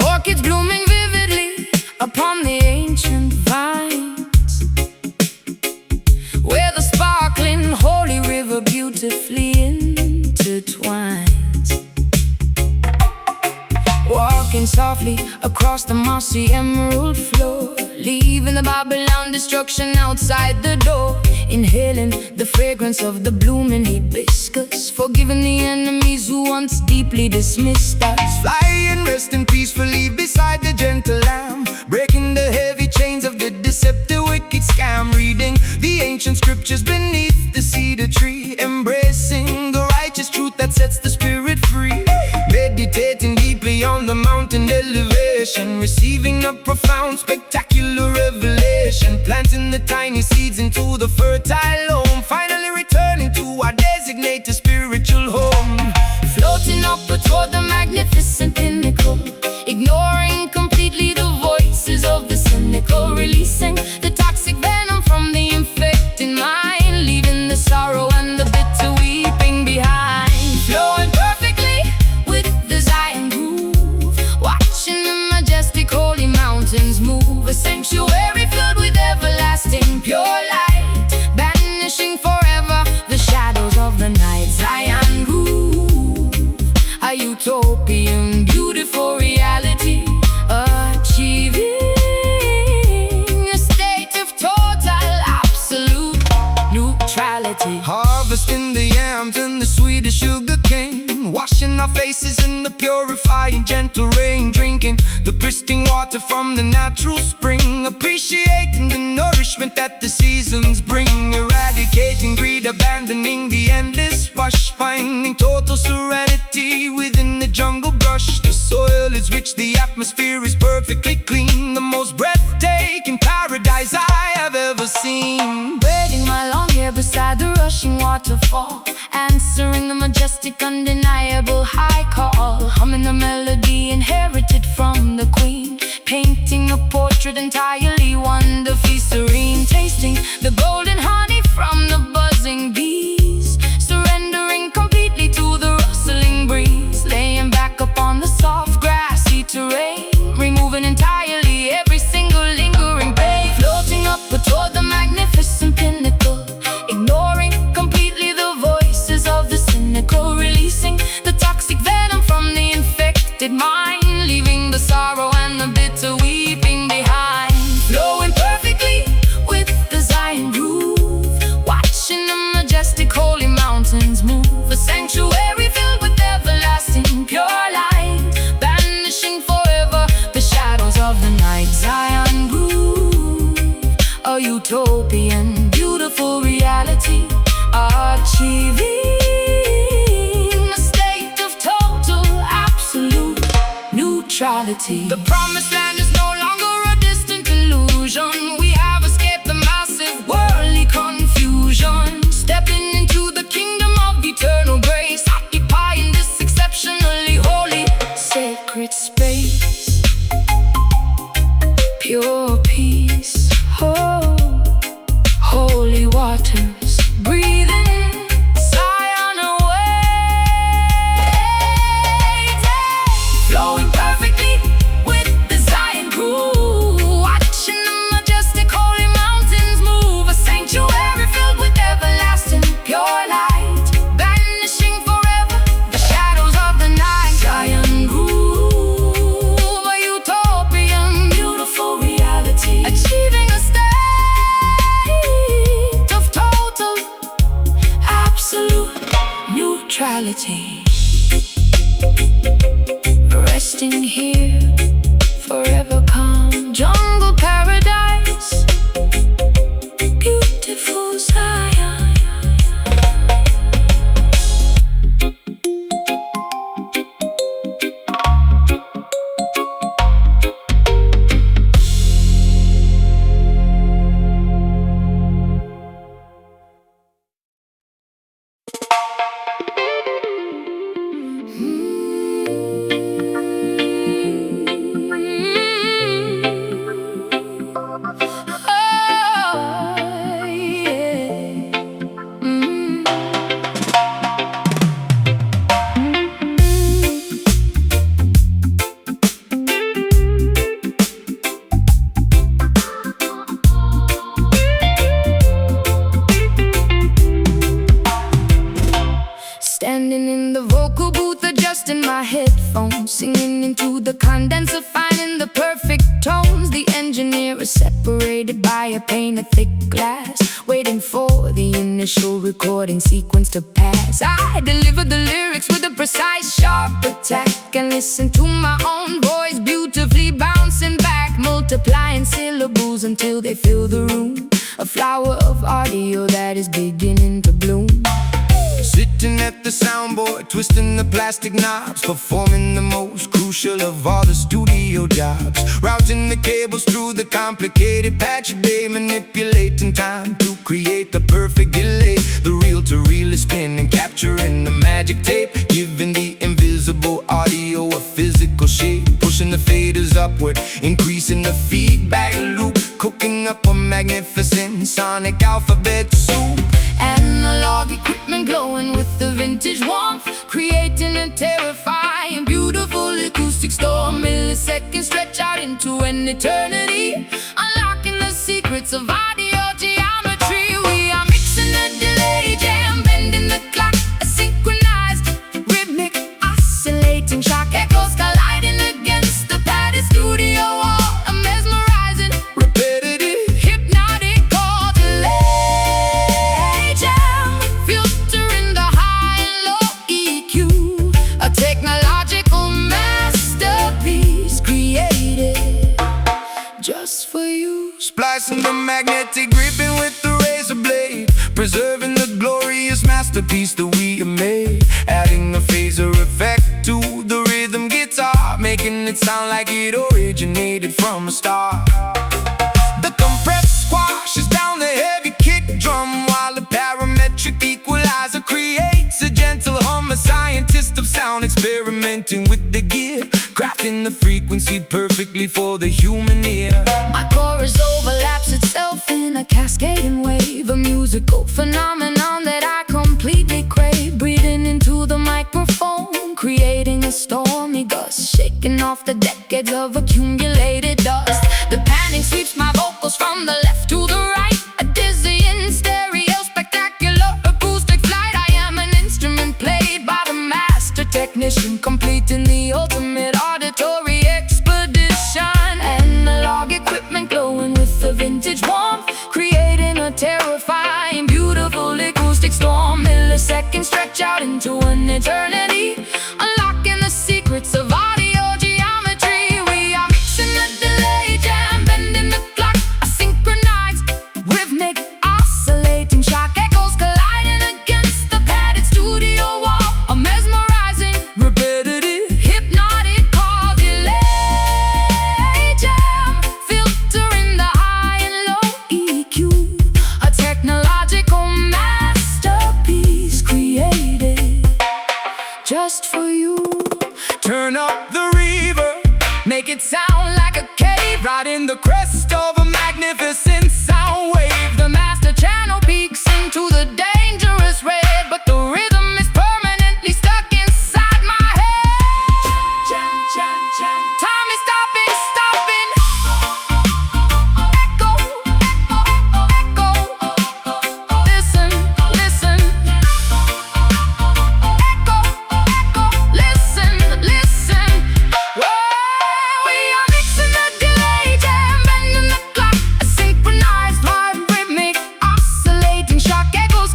Orchids blooming vividly upon the ancient vines, where the sparkling holy river beautifully intertwines. Walking softly across the mossy emerald floor, leaving the Babylon destruction outside the door. Inhaling the fragrance of the blooming hibiscus, forgiving the enemies who once deeply dismissed us. Flying, resting peacefully beside the gentle lamb, breaking the heavy chains of the deceptive wicked scam. Reading the ancient scriptures beneath the cedar tree, embracing the righteous truth that sets the spirit free. Meditating deeply on the mountain elevation, receiving a profound spectacular revelation. Planting the tiny seeds into the fertile home, finally returning to our designated spiritual home. Floating upward toward the magnificent pinnacle, ignoring completely the voices of the cynical, releasing the toxic venom from the infected mind, leaving the sorrow and the bitter weeping behind. Flowing perfectly with the Zion groove, watching the majestic holy mountains move. A sanctuary filled with everlasting pure light, banishing forever the shadows of the night. Zion groove, a utopian, beautiful reality, achieving a state of total, absolute neutrality. Harvesting the yams and the sweetest sugar cane, washing our faces in the purifying gentle rain. Drinking the pristine water from the natural spring, appreciating the nourishment that the seasons bring. Eradicating greed, abandoning the endless rush, finding total serenity within the jungle brush. The soil is rich, the atmosphere is perfectly clean, the most breathtaking paradise I have ever seen. Braiding my long hair beside the rushing waterfall, answering the majestic, undeniable high call. Humming the melody inherited from the queen, painting a portrait entirely wonderfully serene. Tasting the golden honey from the buzzing bees, surrendering completely to the rustling breeze. Laying back upon the soft grassy terrain, removing entirely every single lingering pain. Floating up toward the magnificent pinnacle, ignoring completely the voices of the cynical, releasing the toxic venom from the infected mind, leaving the sorrow and the bitter weeping behind. Flowing perfectly with the Zion groove, watching the majestic holy mountains move. A sanctuary filled with everlasting pure light, banishing forever the shadows of the night. Zion groove, a utopian, beautiful reality, achieving a state of total, absolute neutrality. The promised land is no longer a distant illusion. We have escaped the massive worldly confusion, stepping into the kingdom of eternal grace, occupying this exceptionally holy, sacred space. Pure peace, oh, holy waters, breathing Zion away. Flowing perfectly with the Zion groove, watching the majestic holy mountains move. A sanctuary filled with everlasting pure light, banishing forever the shadows of the night. Zion groove, a utopian, beautiful reality, achieving a state of total, absolute neutrality. Resting here, forever calm, jungle paradise, beautiful Zion. singing into the condenser, finding the perfect tones. The engineer is separated by a pane of thick glass, waiting for the initial recording sequence to pass. I deliver the lyrics with a precise, sharp attack, and listen to my own voice beautifully bouncing back, multiplying syllables until they fill the room. A flower of audio that is beginning to bloom. Sitting at the soundboard, twisting the plastic knobs, performing the most crucial of all the studio jobs. Routing the cables through the complicated patch of day, manipulating time to create the perfect delay. The reel-to-reel is spinning, capturing the magic tape, giving the invisible audio a physical shape. Pushing the faders upward, increasing the feedback loop, cooking up a magnificent sonic alphabet soup. Analog equipment glowing with the vintage warmth, creating a terrifying, beautiful acoustic storm. Milliseconds stretch out into an eternity, unlocking the secrets of audio geometry. We are mixing the delay jam, bending the clock, a synchronized, rhythmic, oscillating shock echoes colliding against the padded studio wall. A mesmerizing, repetitive, hypnotic chord delay jam, filtering the high and low EQ. A technological masterpiece created just for you. Splicing the magnetic, gripping with the razor blade, preserving the glorious masterpiece that we have made. Adding a phaser effect to the rhythm guitar, making it sound like it originated from a star. The compressed squashes down the heavy kick drum, while the parametric equalizer creates a gentle hum. A scientist of sound experimenting with the gear, crafting the frequency perfectly for the human ear. My chorus overlaps itself in a cascading wave, a musical phenomenon that I completely crave. Breathing into the microphone, creating a stormy gust, shaking off the decades of accumulated dust. The panic sweeps my vocals from the left to the right, a dizzying stereo, spectacular acoustic flight. I am an instrument played by the master technician, completing the ultimate auditory expedition. Analog equipment glowing with the vintage warmth, creating a terrifying, beautiful acoustic storm. Milliseconds stretch out into an eternity, unlocking the secrets of audio geometry. We are mixing the delay jam, bending the clock, a synchronized, rhythmic, oscillating shock echoes colliding against the padded studio wall. A mesmerizing, Repetitive, hypnotic chord delay jam, filtering the high and low EQ. A technological masterpiece created just for you. turn up the reverb, make it sound like a cave, riding the crest of a magnificent sound wave. The master channel peaks into the dangerous red, but the rhythm is permanently stuck inside my head. Time is stopping, stopping. Echo, echo, echo. Listen, listen. Echo, echo. Listen, listen. We are mixing the delay jam, bending the clock, a synchronized vibe, rhythmic, oscillating shock echoes.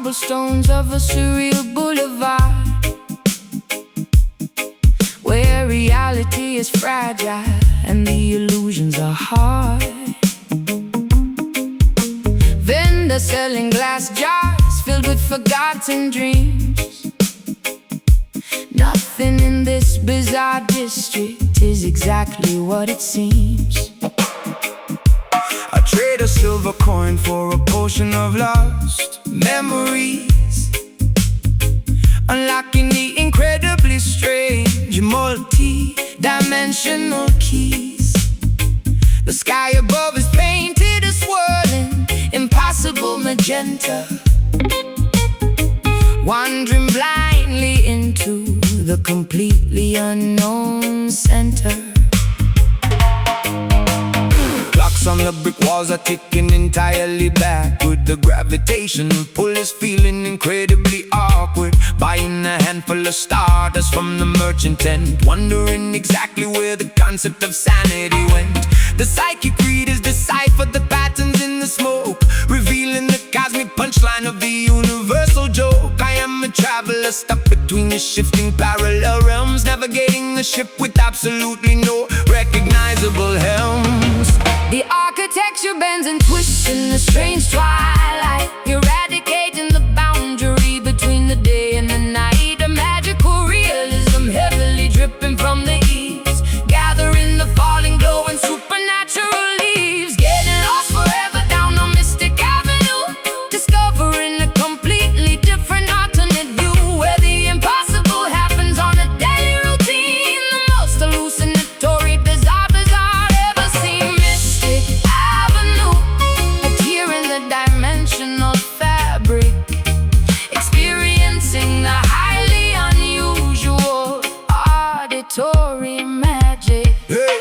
cobblestones of a surreal boulevard, where reality is fragile and the illusions are hard. Vendors selling glass jars filled with forgotten dreams. Nothing in this bizarre district is exactly what it seems. I trade a silver coin for a potion of lost memories, unlocking the incredibly strange multi-dimensional keys. The sky above is painted a swirling, impossible magenta, wandering blindly into the completely unknown center. Clocks on the brick walls are ticking entirely backward. The gravitational pull is feeling incredibly awkward. Buying a handful of stardust from the merchant tent, wondering exactly where the concept of sanity went. The psychic readers decipher the patterns in the smoke, revealing the cosmic punchline of the universal joke. I am a traveler stuck between the shifting parallel realms, navigating the ship with absolutely no recognizable helms. The architecture bends and twists in the strange twilight, eradicating the boundary between the day and the night. A magical realism heavily dripping from the eaves, gathering the falling glow and supernatural leaves. Getting lost forever down a mystic avenue, discovering a completely different alternate view, where the impossible happens on a daily routine. The most hallucinatory, bizarre ever seen. Mystic Avenue, a tear in the dimensional fabric, experiencing the highly unusual auditory magic. Hey!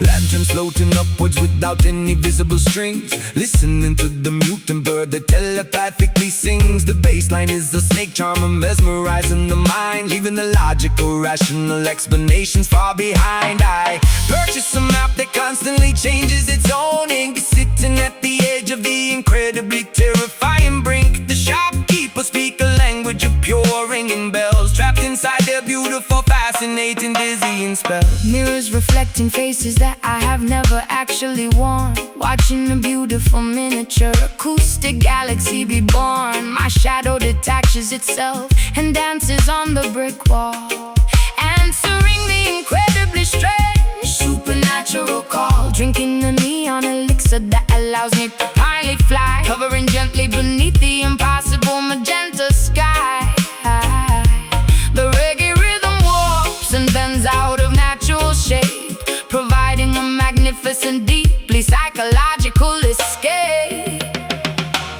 Lanterns floating upwards without any visible strings, listening to the mutant bird that telepathically sings. The bassline is a snake charmer mesmerizing the mind, leaving the logical, rational explanations far behind. I purchase a map that constantly changes its own ink, sitting at the edge of the incredibly terrifying brink. The shopkeepers speak a language of pure ringing bells, trapped inside their beautiful, fascinating, dizzying spell. Mirrors reflecting faces that I have never actually worn, watching a beautiful miniature acoustic galaxy be born. My shadow detaches itself and dances on the brick wall, answering the incredibly strange supernatural call. Drinking the neon elixir that allows me to finally fly, hovering gently beneath the impossible magenta sky. The reggae rhythm warps and bends out of natural shape, providing a magnificent, deeply psychological escape.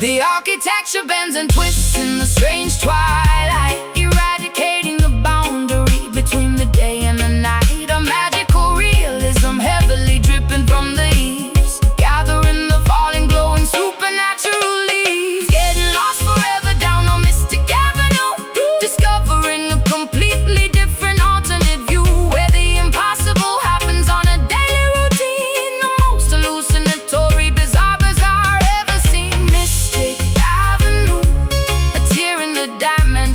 The architecture bends and twists in the strange twilight, eradicating the boundary between the day and the night. A magical realism heavily dripping from the eaves, gathering the falling glow and supernatural leaves. Getting lost forever down a mystic avenue, discovering a completely different alternate view, where the impossible happens on a daily routine. The most hallucinatory, bizarre ever seen. Mystic Avenue, a tear in the dimension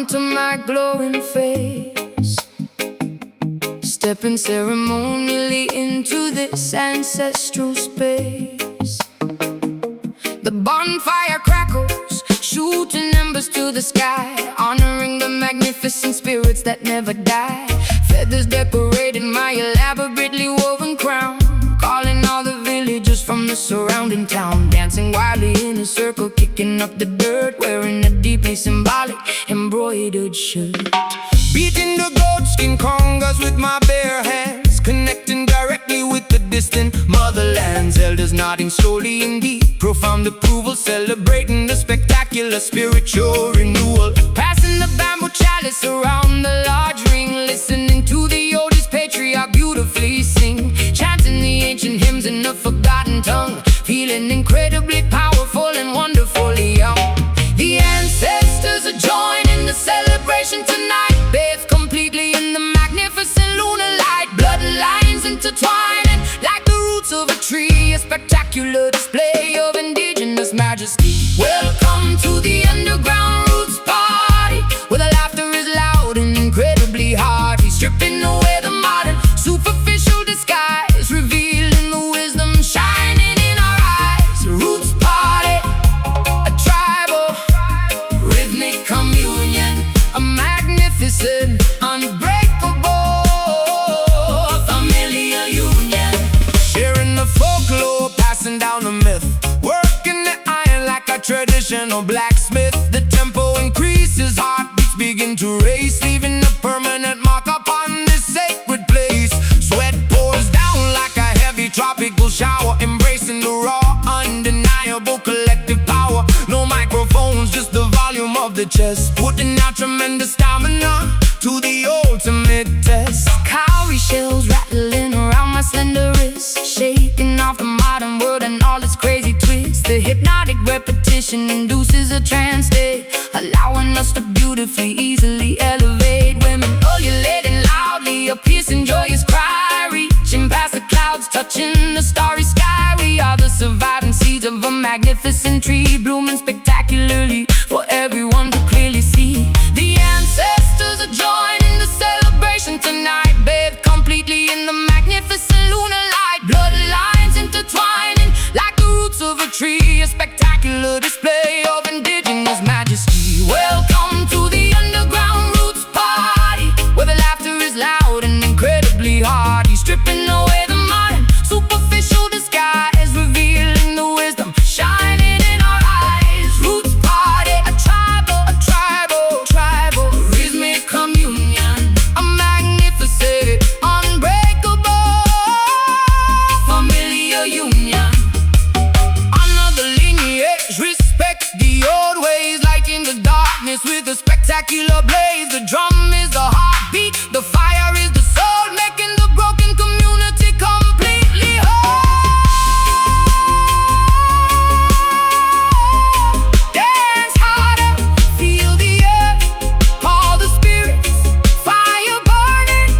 onto my glowing face, stepping ceremonially into this ancestral space. The bonfire crackles, shooting embers to the sky, honoring the magnificent spirits that never die. Feathers decorating my elaborately woven crown, calling all the villagers from the surrounding town. Dancing wildly in a circle, kicking up the dirt, wearing a deeply symbolic embroidered shirt. Beating the goatskin congas with my bare hands, connecting directly with the distant motherlands. Elders nodding slowly in deep, profound approval, celebrating the spectacular spiritual renewal. Passing the bamboo chalice around the large ring, listening to the oldest patriarch beautifully sing, chanting the ancient hymns in a forgotten tongue, feeling incredibly powerful and wonderfully young. The ancestors are joining the celebration tonight, bathed completely in the magnificent lunar light. Bloodlines intertwining like the roots of a tree, a spectacular display of indigenous majesty. Welcome to the underground roots party, where the laughter is loud and incredibly hearty, stripping away the modern superficial disguise, revealing the wisdom shining in our eyes. Roots party, a tribal rhythmic communion, a magnificent, unbreakable familial union. Sharing the folklore, passing down the myth, working the iron like a traditional blacksmith. The tempo increases, heartbeats begin to race, leaving a permanent mark upon this sacred place. Sweat pours down like a heavy tropical shower, embracing the raw, undeniable collective power. No microphones, just the volume of the chest, putting out tremendous stamina to the ultimate test. Cowrie shells rattling around my slender wrist, shaking off the modern world and all its crazy twists. The hypnotic repetition induces a trance state, allowing us to beautifully, easily elevate. Women ululating loudly, a piercing joyous cry, reaching past the clouds, touching the starry sky. We are the surviving seeds of a magnificent tree, blooming spectacularly for everyone to clearly see. The ancestors are joining the celebration tonight, bathed completely in the magnificent lunar light. Bloodlines intertwining like the roots of a tree, a spectacular display of indigenous majesty. Welcome to the underground roots party, where the laughter is loud and incredibly hearty, stripping away the modern superficial disguise, revealing the wisdom shining in our eyes. Roots party, a tribal rhythmic communion, a magnificent, unbreakable familial union. Honor the lineage, respect the old ways, lighting the darkness with a spectacular blaze. The drum is the heartbeat, the fire is the soul, making the broken community completely whole. Dance harder, feel the earth, call the spirits, fire burning.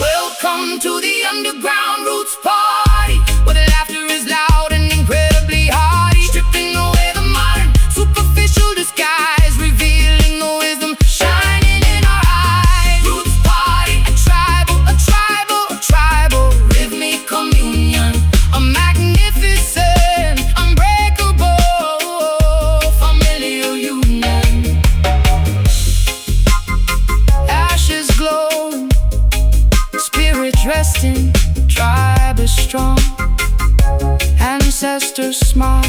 Welcome to the underground roots party, where the laughter is loud and incredibly hearty, stripping away the modern superficial disguise, revealing the wisdom shining in our eyes. Roots party, a tribal rhythmic communion, a magnificent, unbreakable familial union. Ashes glow, spirits resting, tribe is strong, ancestors smile.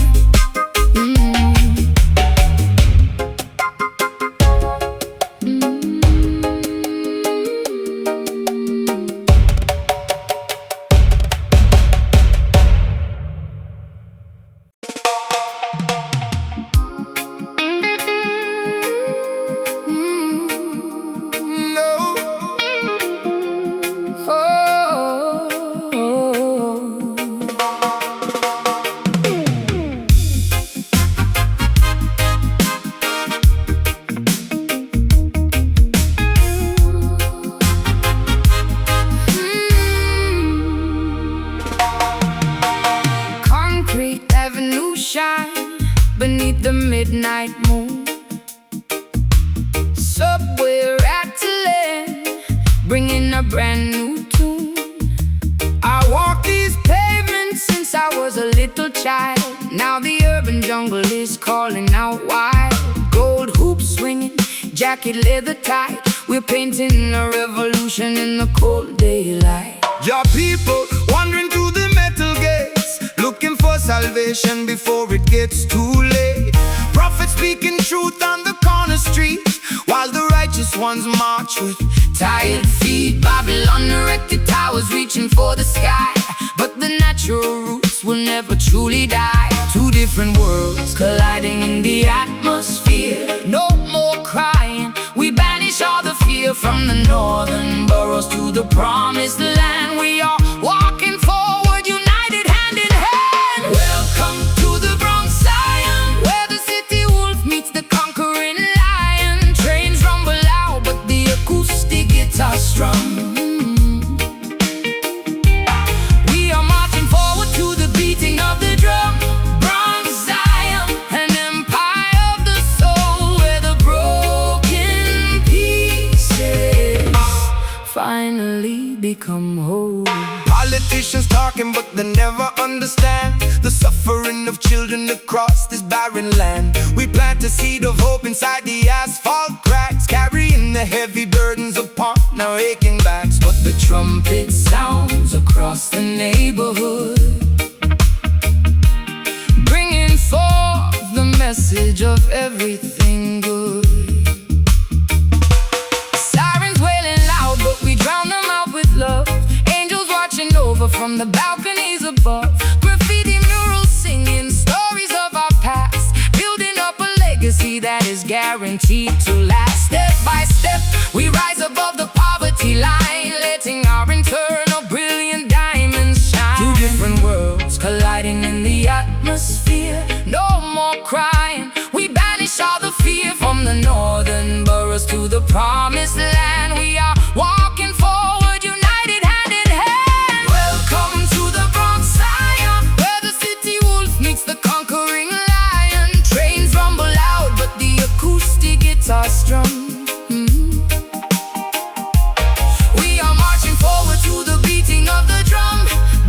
child. Now the urban jungle is calling out wild. Gold hoops swinging, jacket leather tight. We're painting a revolution in the cold daylight. Your people wandering through the metal gates, looking for salvation before it gets too late. Prophets speaking truth on the corner streets, while the righteous ones march with tired feet. Babylon erected towers reaching for the sky, but the natural roots will never truly die. Two different worlds colliding in the atmosphere. No more crying, we banish all the fear. From the northern boroughs to the promised land, we are walking forward, united hand in hand. Welcome to the Bronx, Zion, where the city wolf meets the conquering lion. Trains rumble loud, but the acoustic guitar strum. We are marching forward to the beating of the drum. Bronx, Zion, an empire of the soul, where the broken pieces finally become whole. Politicians talking but they never understand the suffering of children across this barren land. We plant a seed of hope inside the asphalt cracks, carrying the heavy burdens upon our aching backs. But the trumpet sounds across the neighborhood, bringing forth the message of everything good. Sirens wailing loud, but we drown them out with love. Angels watching over from the balconies above. Graffiti murals singing stories of our past, building up a legacy that is guaranteed to last. Step by step, we rise above the poverty line, letting our internal brilliant diamonds shine. Two different worlds colliding in the atmosphere. No more crying, we banish all the fear. From the northern boroughs to the promised land, we are walking forward, united hand in hand. Welcome to the Bronx, Zion, where the city wolf meets the conquering lion. Trains rumble loud, but the acoustic guitar strum. We are marching forward to the beating of the drum.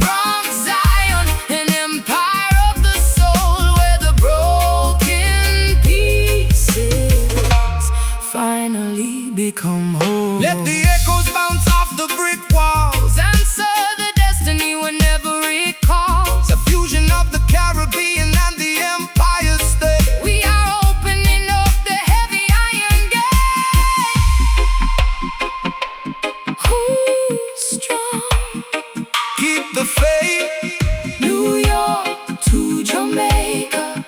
Bronx, Zion, an empire of the soul, where the broken pieces finally become whole. Let the echoes bounce off the brick walls, Answer the destiny whenever it calls. the fusion of the Caribbean and the Empire State. We are opening up the heavy iron gate. Who's strong? Keep the faith, New York to Jamaica.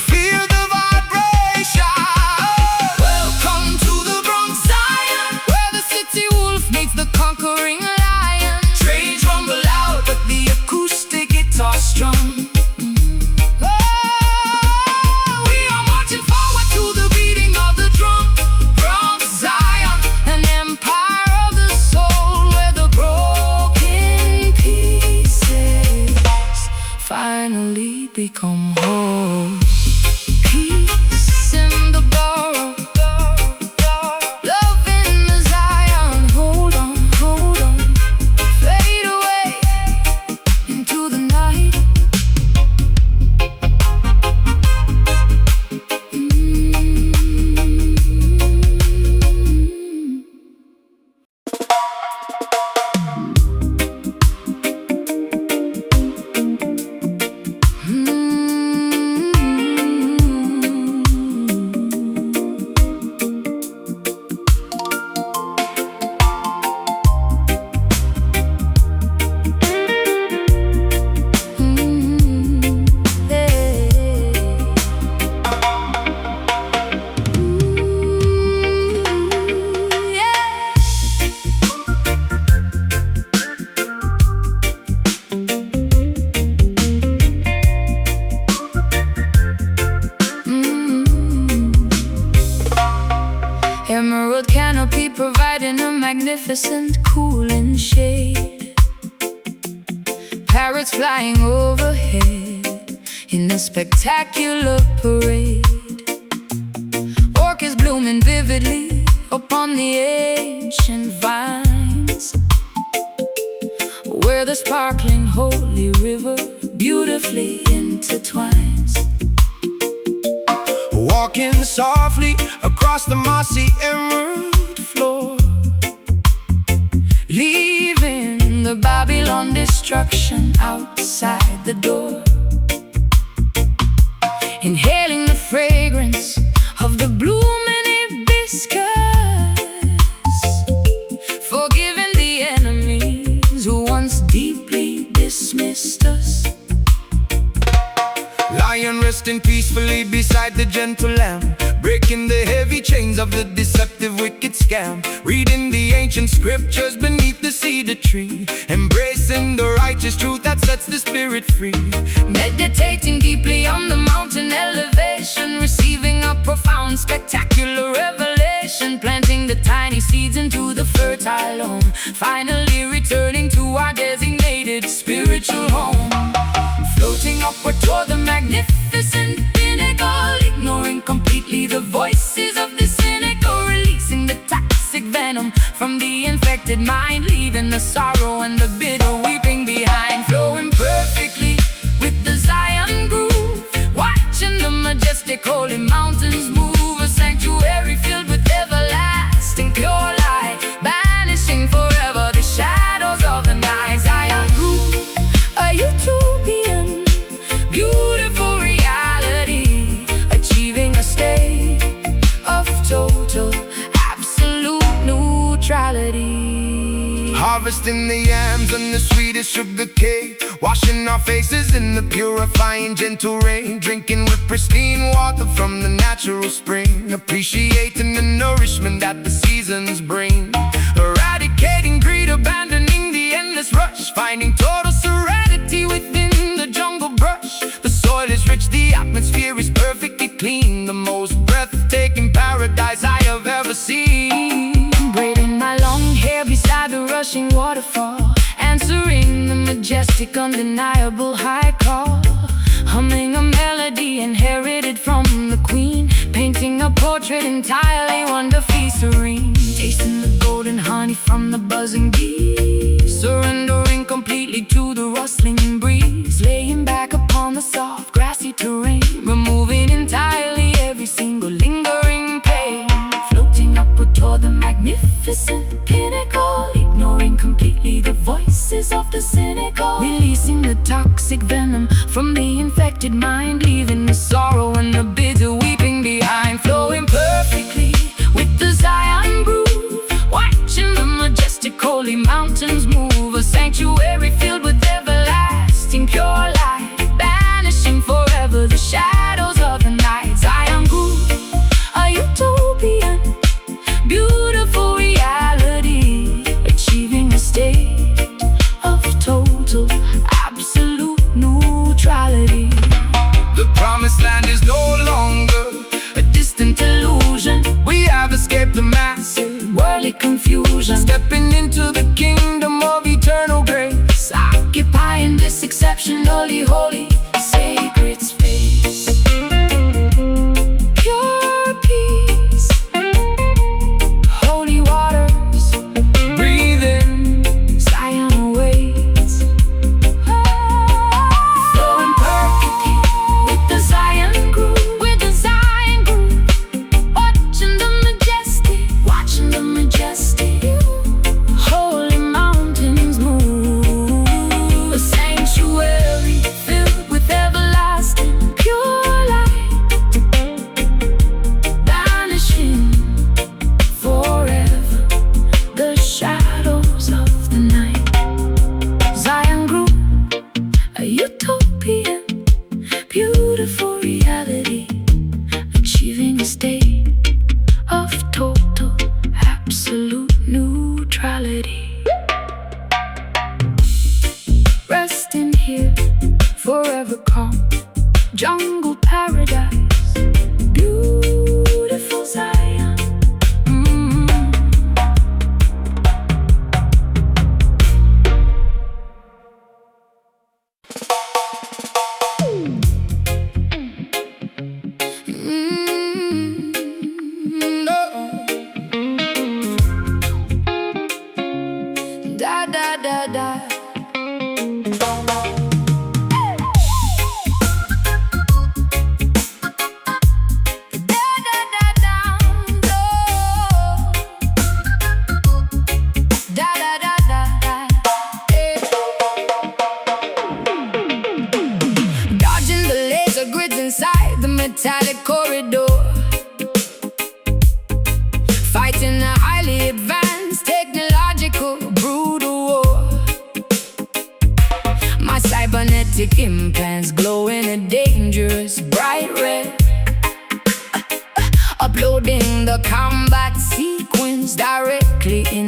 feel the vibration. Welcome to the Bronx, Zion, where the city wolf meets the conquering lion. Trains rumble loud, but the acoustic guitar strum. We are marching forward to the beating of the drum. Bronx, Zion, an empire of the soul, where the broken pieces finally become whole. Peace in the borough, love in the Zion. Hold on, fade away into the night. Emerald canopy providing a magnificent cooling shade. Parrots flying overhead in a spectacular parade. Orchids blooming vividly upon the ancient vines, where the sparkling holy river beautifully in intertwines. Walking softly across the mossy emerald floor, leaving the Babylon destruction outside the door. Inhaling the fragrance of the blooming hibiscus, forgiving the enemies who once deeply dismissed us. Lion resting peacefully beside the gentle lamb, breaking the heavy chains of the deceptive wicked scam. Reading the ancient scriptures beneath the cedar tree, embracing the righteous truth that sets the spirit free. Meditating deeply on the mountain elevation, receiving a profound, spectacular revelation. Planting the tiny seeds into the fertile home, finally returning to our designated spiritual home. Floating upward toward the magnificent pinnacle, ignoring completely the voices of the cynical. Releasing the toxic venom from the infected mind, leaving the sorrow and the bitter weeping behind. Flowing perfectly with the Zion groove, watching the majestic holy mountains move. A sanctuary filled with everlasting pure light, banishing forever the shadows of the night. Zion groove, a utopian, beautiful reality, achieving a state of total, absolute neutrality. Harvesting the yams and the sweetest sugar cake, washing our faces in the purifying gentle rain. Drinking with pristine water from the natural spring, appreciating the nourishment that the seasons bring. Eradicating greed, abandoning the endless rush, finding total serenity within the jungle brush. The soil is rich, the atmosphere is perfectly clean, the most breathtaking paradise I have ever seen. Braiding my long hair beside the rushing waterfall, answering the majestic, undeniable high call. Humming a melody inherited from the queen, painting a portrait entirely wonderfully serene. Tasting the golden honey from the buzzing bees, surrendering completely to the rustling breeze. Laying back upon the soft grassy terrain, removing entirely every single lingering pain. Floating upward toward the magnificent pinnacle, ignoring completely the voices of the cynical. Releasing the toxic venom from the infected mind, leaving the sorrow and the bitter weeping behind. Flowing perfectly with the Zion groove, watching the majestic holy mountains move. A sanctuary filled with everlasting pure light, banishing forever the shadows of the night. Zion groove, a utopian, beautiful reality, achieving a state of total, absolute neutrality. The promised land is no longer A distant illusion, we have escaped the massive worldly confusion. stepping into the kingdom of eternal grace, Occupying this exceptionally holy, sacred space. Pure peace, holy waters, breathing. Zion awaits. Flowing perfectly with the Zion groove, watching the majestic, holy mountains move. A sanctuary filled with everlasting pure light, banishing forever the shadows of the night. Zion grew, a utopian, beautiful reality, achieving a state of total, absolute neutrality. Resting here, forever calm, jungle paradise, beautiful Zion. Da da da da.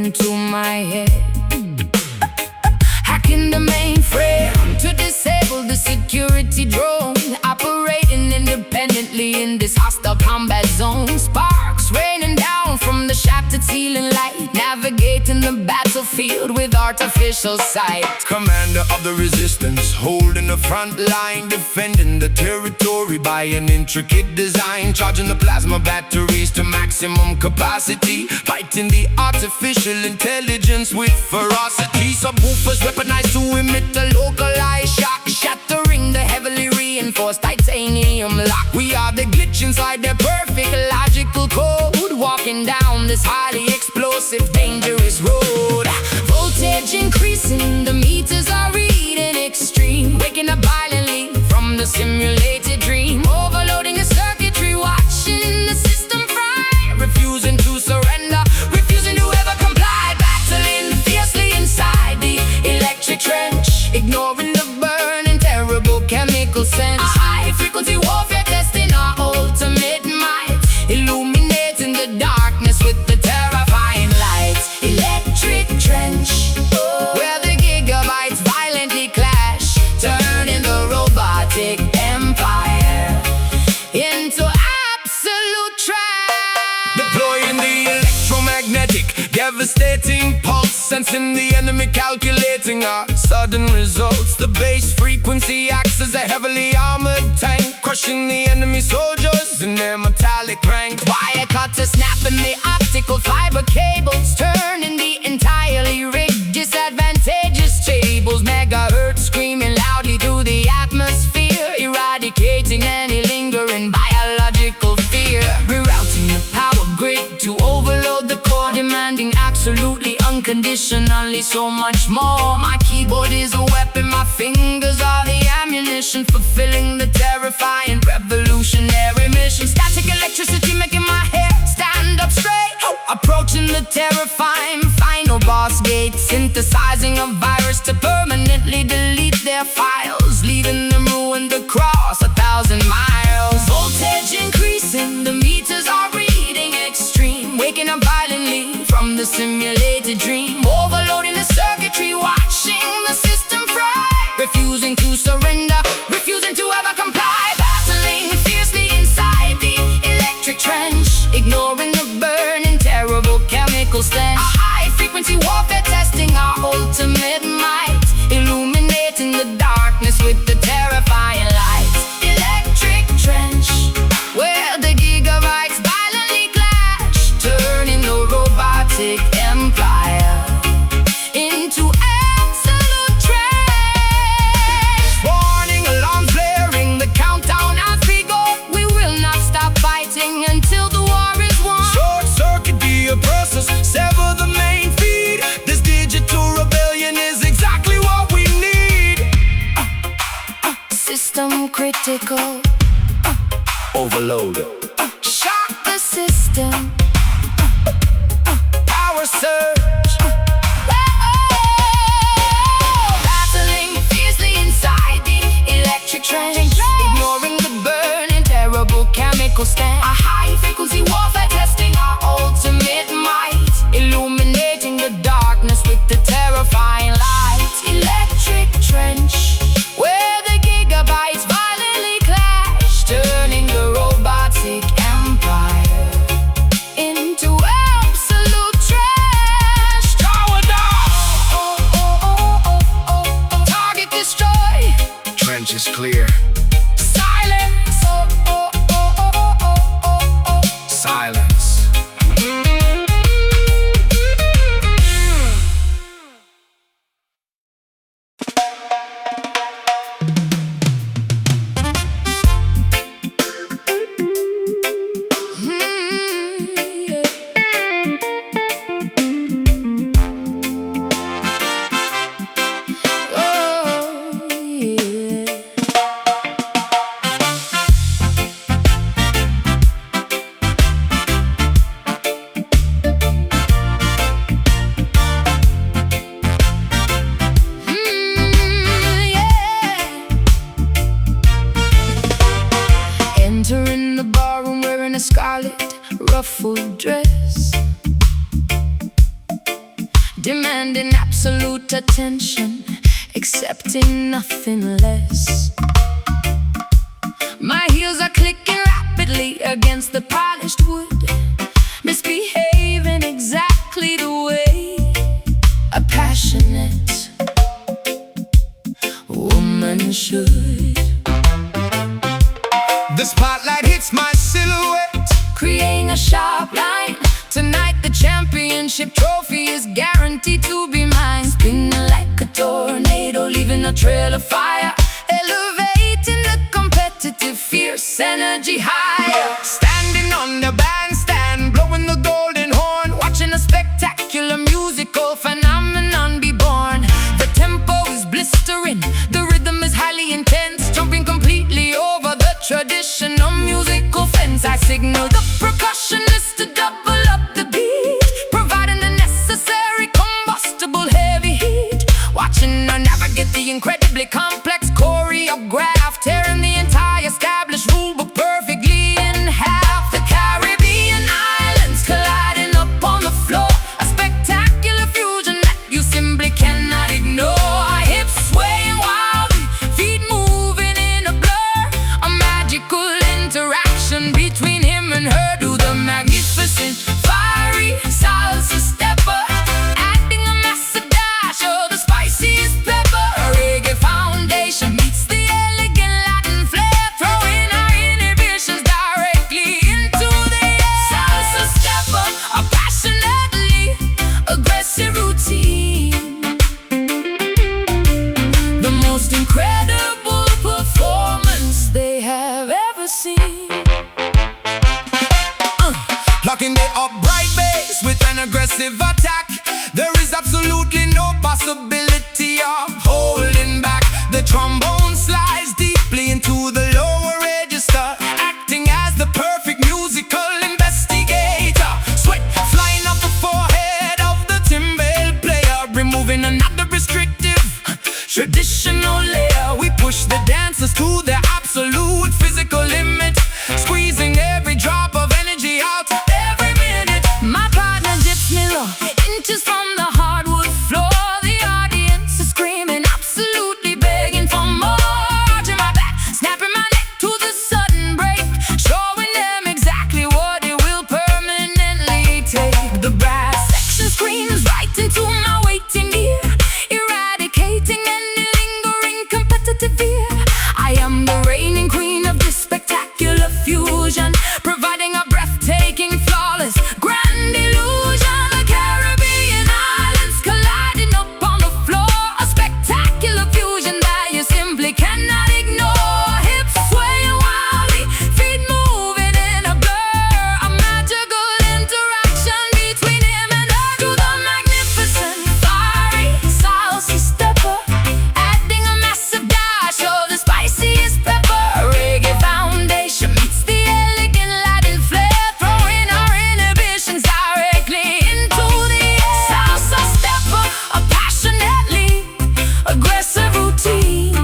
into my head. Hacking the mainframe to disable the security drone, operating independently in this hostile combat zone. Sparks raining down from the shafted ceiling light, navigating the battlefield with artificial sight. Commander of the resistance, holding the front line, defending the territory by an intricate design, charging the plasma batteries to maximum capacity, fighting the artificial intelligence with ferocity. Subwoofers weaponized to emit a localized shock, shattering the heavily reinforced titanium lock. We are the glitch inside their perfect logical code, walking down this highly explosive, dangerous road. Voltage increasing, the meters are reading extreme, waking up violently from the simulated dream, overloading the circuitry, watching the system fry, refusing to surrender, refusing to ever comply, battling fiercely inside the electric trench, ignoring the burning terrible chemical sense. A high-frequency warfare testing our ultimate might, illuminating the darkness with the terrifying lights. Electric trench, where the gigabytes violently clash, turning the robotic empire into absolute trash. Deploying the electromagnetic, devastating pulse, sensing the enemy, calculating our sudden results. The base frequency acts as a heavily armored tank, crushing the enemy soldiers in their metallic ranks. Wire cutters snapping the optical fiber cables, turning the entirely rigged disadvantageous tables. Megahertz screaming loudly through the atmosphere, eradicating any lingering biological fear. Rerouting the power grid to overload the core, demanding absolutely unconditionally so much more. My keyboard is a weapon, my fingers are the ammunition, fulfilling the terrifying revolutionary mission. Static electricity making my hair stand up straight, approaching the terrifying final boss gate, synthesizing a virus to permanently delete their files, leaving them ruined across 1,000 miles. Voltage increasing, the meters are reading extreme, waking up violently from the simulated dream, overloading the circuitry, watching the system fry, refusing to surrender, refusing to ever comply, battling fiercely inside the electric trench, ignoring the burning terrible chemical stench. A high-frequency warfare testing our ultimate might, illuminating the darkness with the terrifying lights. Electric trench, where the gigabytes violently clash, turning the robotic empire into absolute trash. Warning alarms blaring, the countdown as we go. We will not stop fighting until the war is won. Short circuit the oppressors, sever the main feed. This digital rebellion is exactly what we need. System critical, Overload, shock the system. power surge, Battling fiercely inside the electric trench, ignoring the burning terrible chemical stench. A high-frequency warfare testing our ultimate might, illuminating the darkness with the terrifying light. Electric trench, where the gigabytes violently clash, turning the robotic empire into absolute trash. tower down, Target destroy. trench is clear, Silence. silence. demanding absolute attention, accepting nothing less. My heels are clicking rapidly against the polished wood, misbehaving exactly the way a passionate woman should. The spotlight hits my silhouette, Creating a sharp line. Tonight the championship trophy is guaranteed to be mine. Spinning like a tornado, leaving a trail of fire, elevating the competitive, fierce energy higher. standing on the bandstand, blowing the golden horn, Watching a spectacular musical phenomenon be born. The tempo is blistering, the rhythm is highly intense, jumping completely over the traditional musical fence. I signal the percussionist to double up the beat, providing the necessary combustible heavy heat. Watching her navigate the incredibly complex choreograph, tearing the entire established rulebook perfectly in half. The Caribbean islands colliding up on the floor, a spectacular fusion that you simply cannot ignore. Hips swaying wildly, feet moving in a blur, a magical interaction between him and her. Do the magnificent fiery salsa stepper, adding a massive dash of the spiciest pepper. A reggae foundation meets the elegant Latin flair, throwing our inhibitions directly into the air. Salsa stepper, a passionately aggressive routine, the most incredible performance they have ever seen. locking the upright bass with an aggressive attack. There is absolutely no possibility of holding back. The trombone slides deeply into the lower register, acting as the perfect musical investigator. Sweat flying off the forehead of the timbale player, removing another restrictive traditional layer. We push the dancers to their absolute physical limit, squeezing every drop of energy out every minute. My partner dips me low, inches from the hardwood floor. The audience is screaming, absolutely begging for more. Arching my back, snapping my neck to the sudden break, showing them exactly what it will permanently take. The brass section screams right into my waiting ear, eradicating any lingering competitive fear. I am the reigning queen of this spectacular fusion, providing a breathtaking, flawless, grand illusion. The Caribbean islands colliding up on the floor, a spectacular fusion that you simply cannot ignore. Hips swaying wildly, feet moving in a blur, a magical interaction between him and her. To the magnificent fiery salsa stepper, adding a massive dash of the spiciest pepper. A reggae foundation meets the elegant Latin flair, throwing our inhibitions directly into the air. Salsa stepper, a passionately aggressive routine,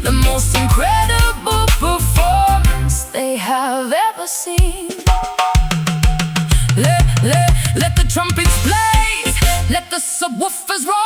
the most incredible performance they have ever seen. Let the trumpets blaze, let the subwoofers roll.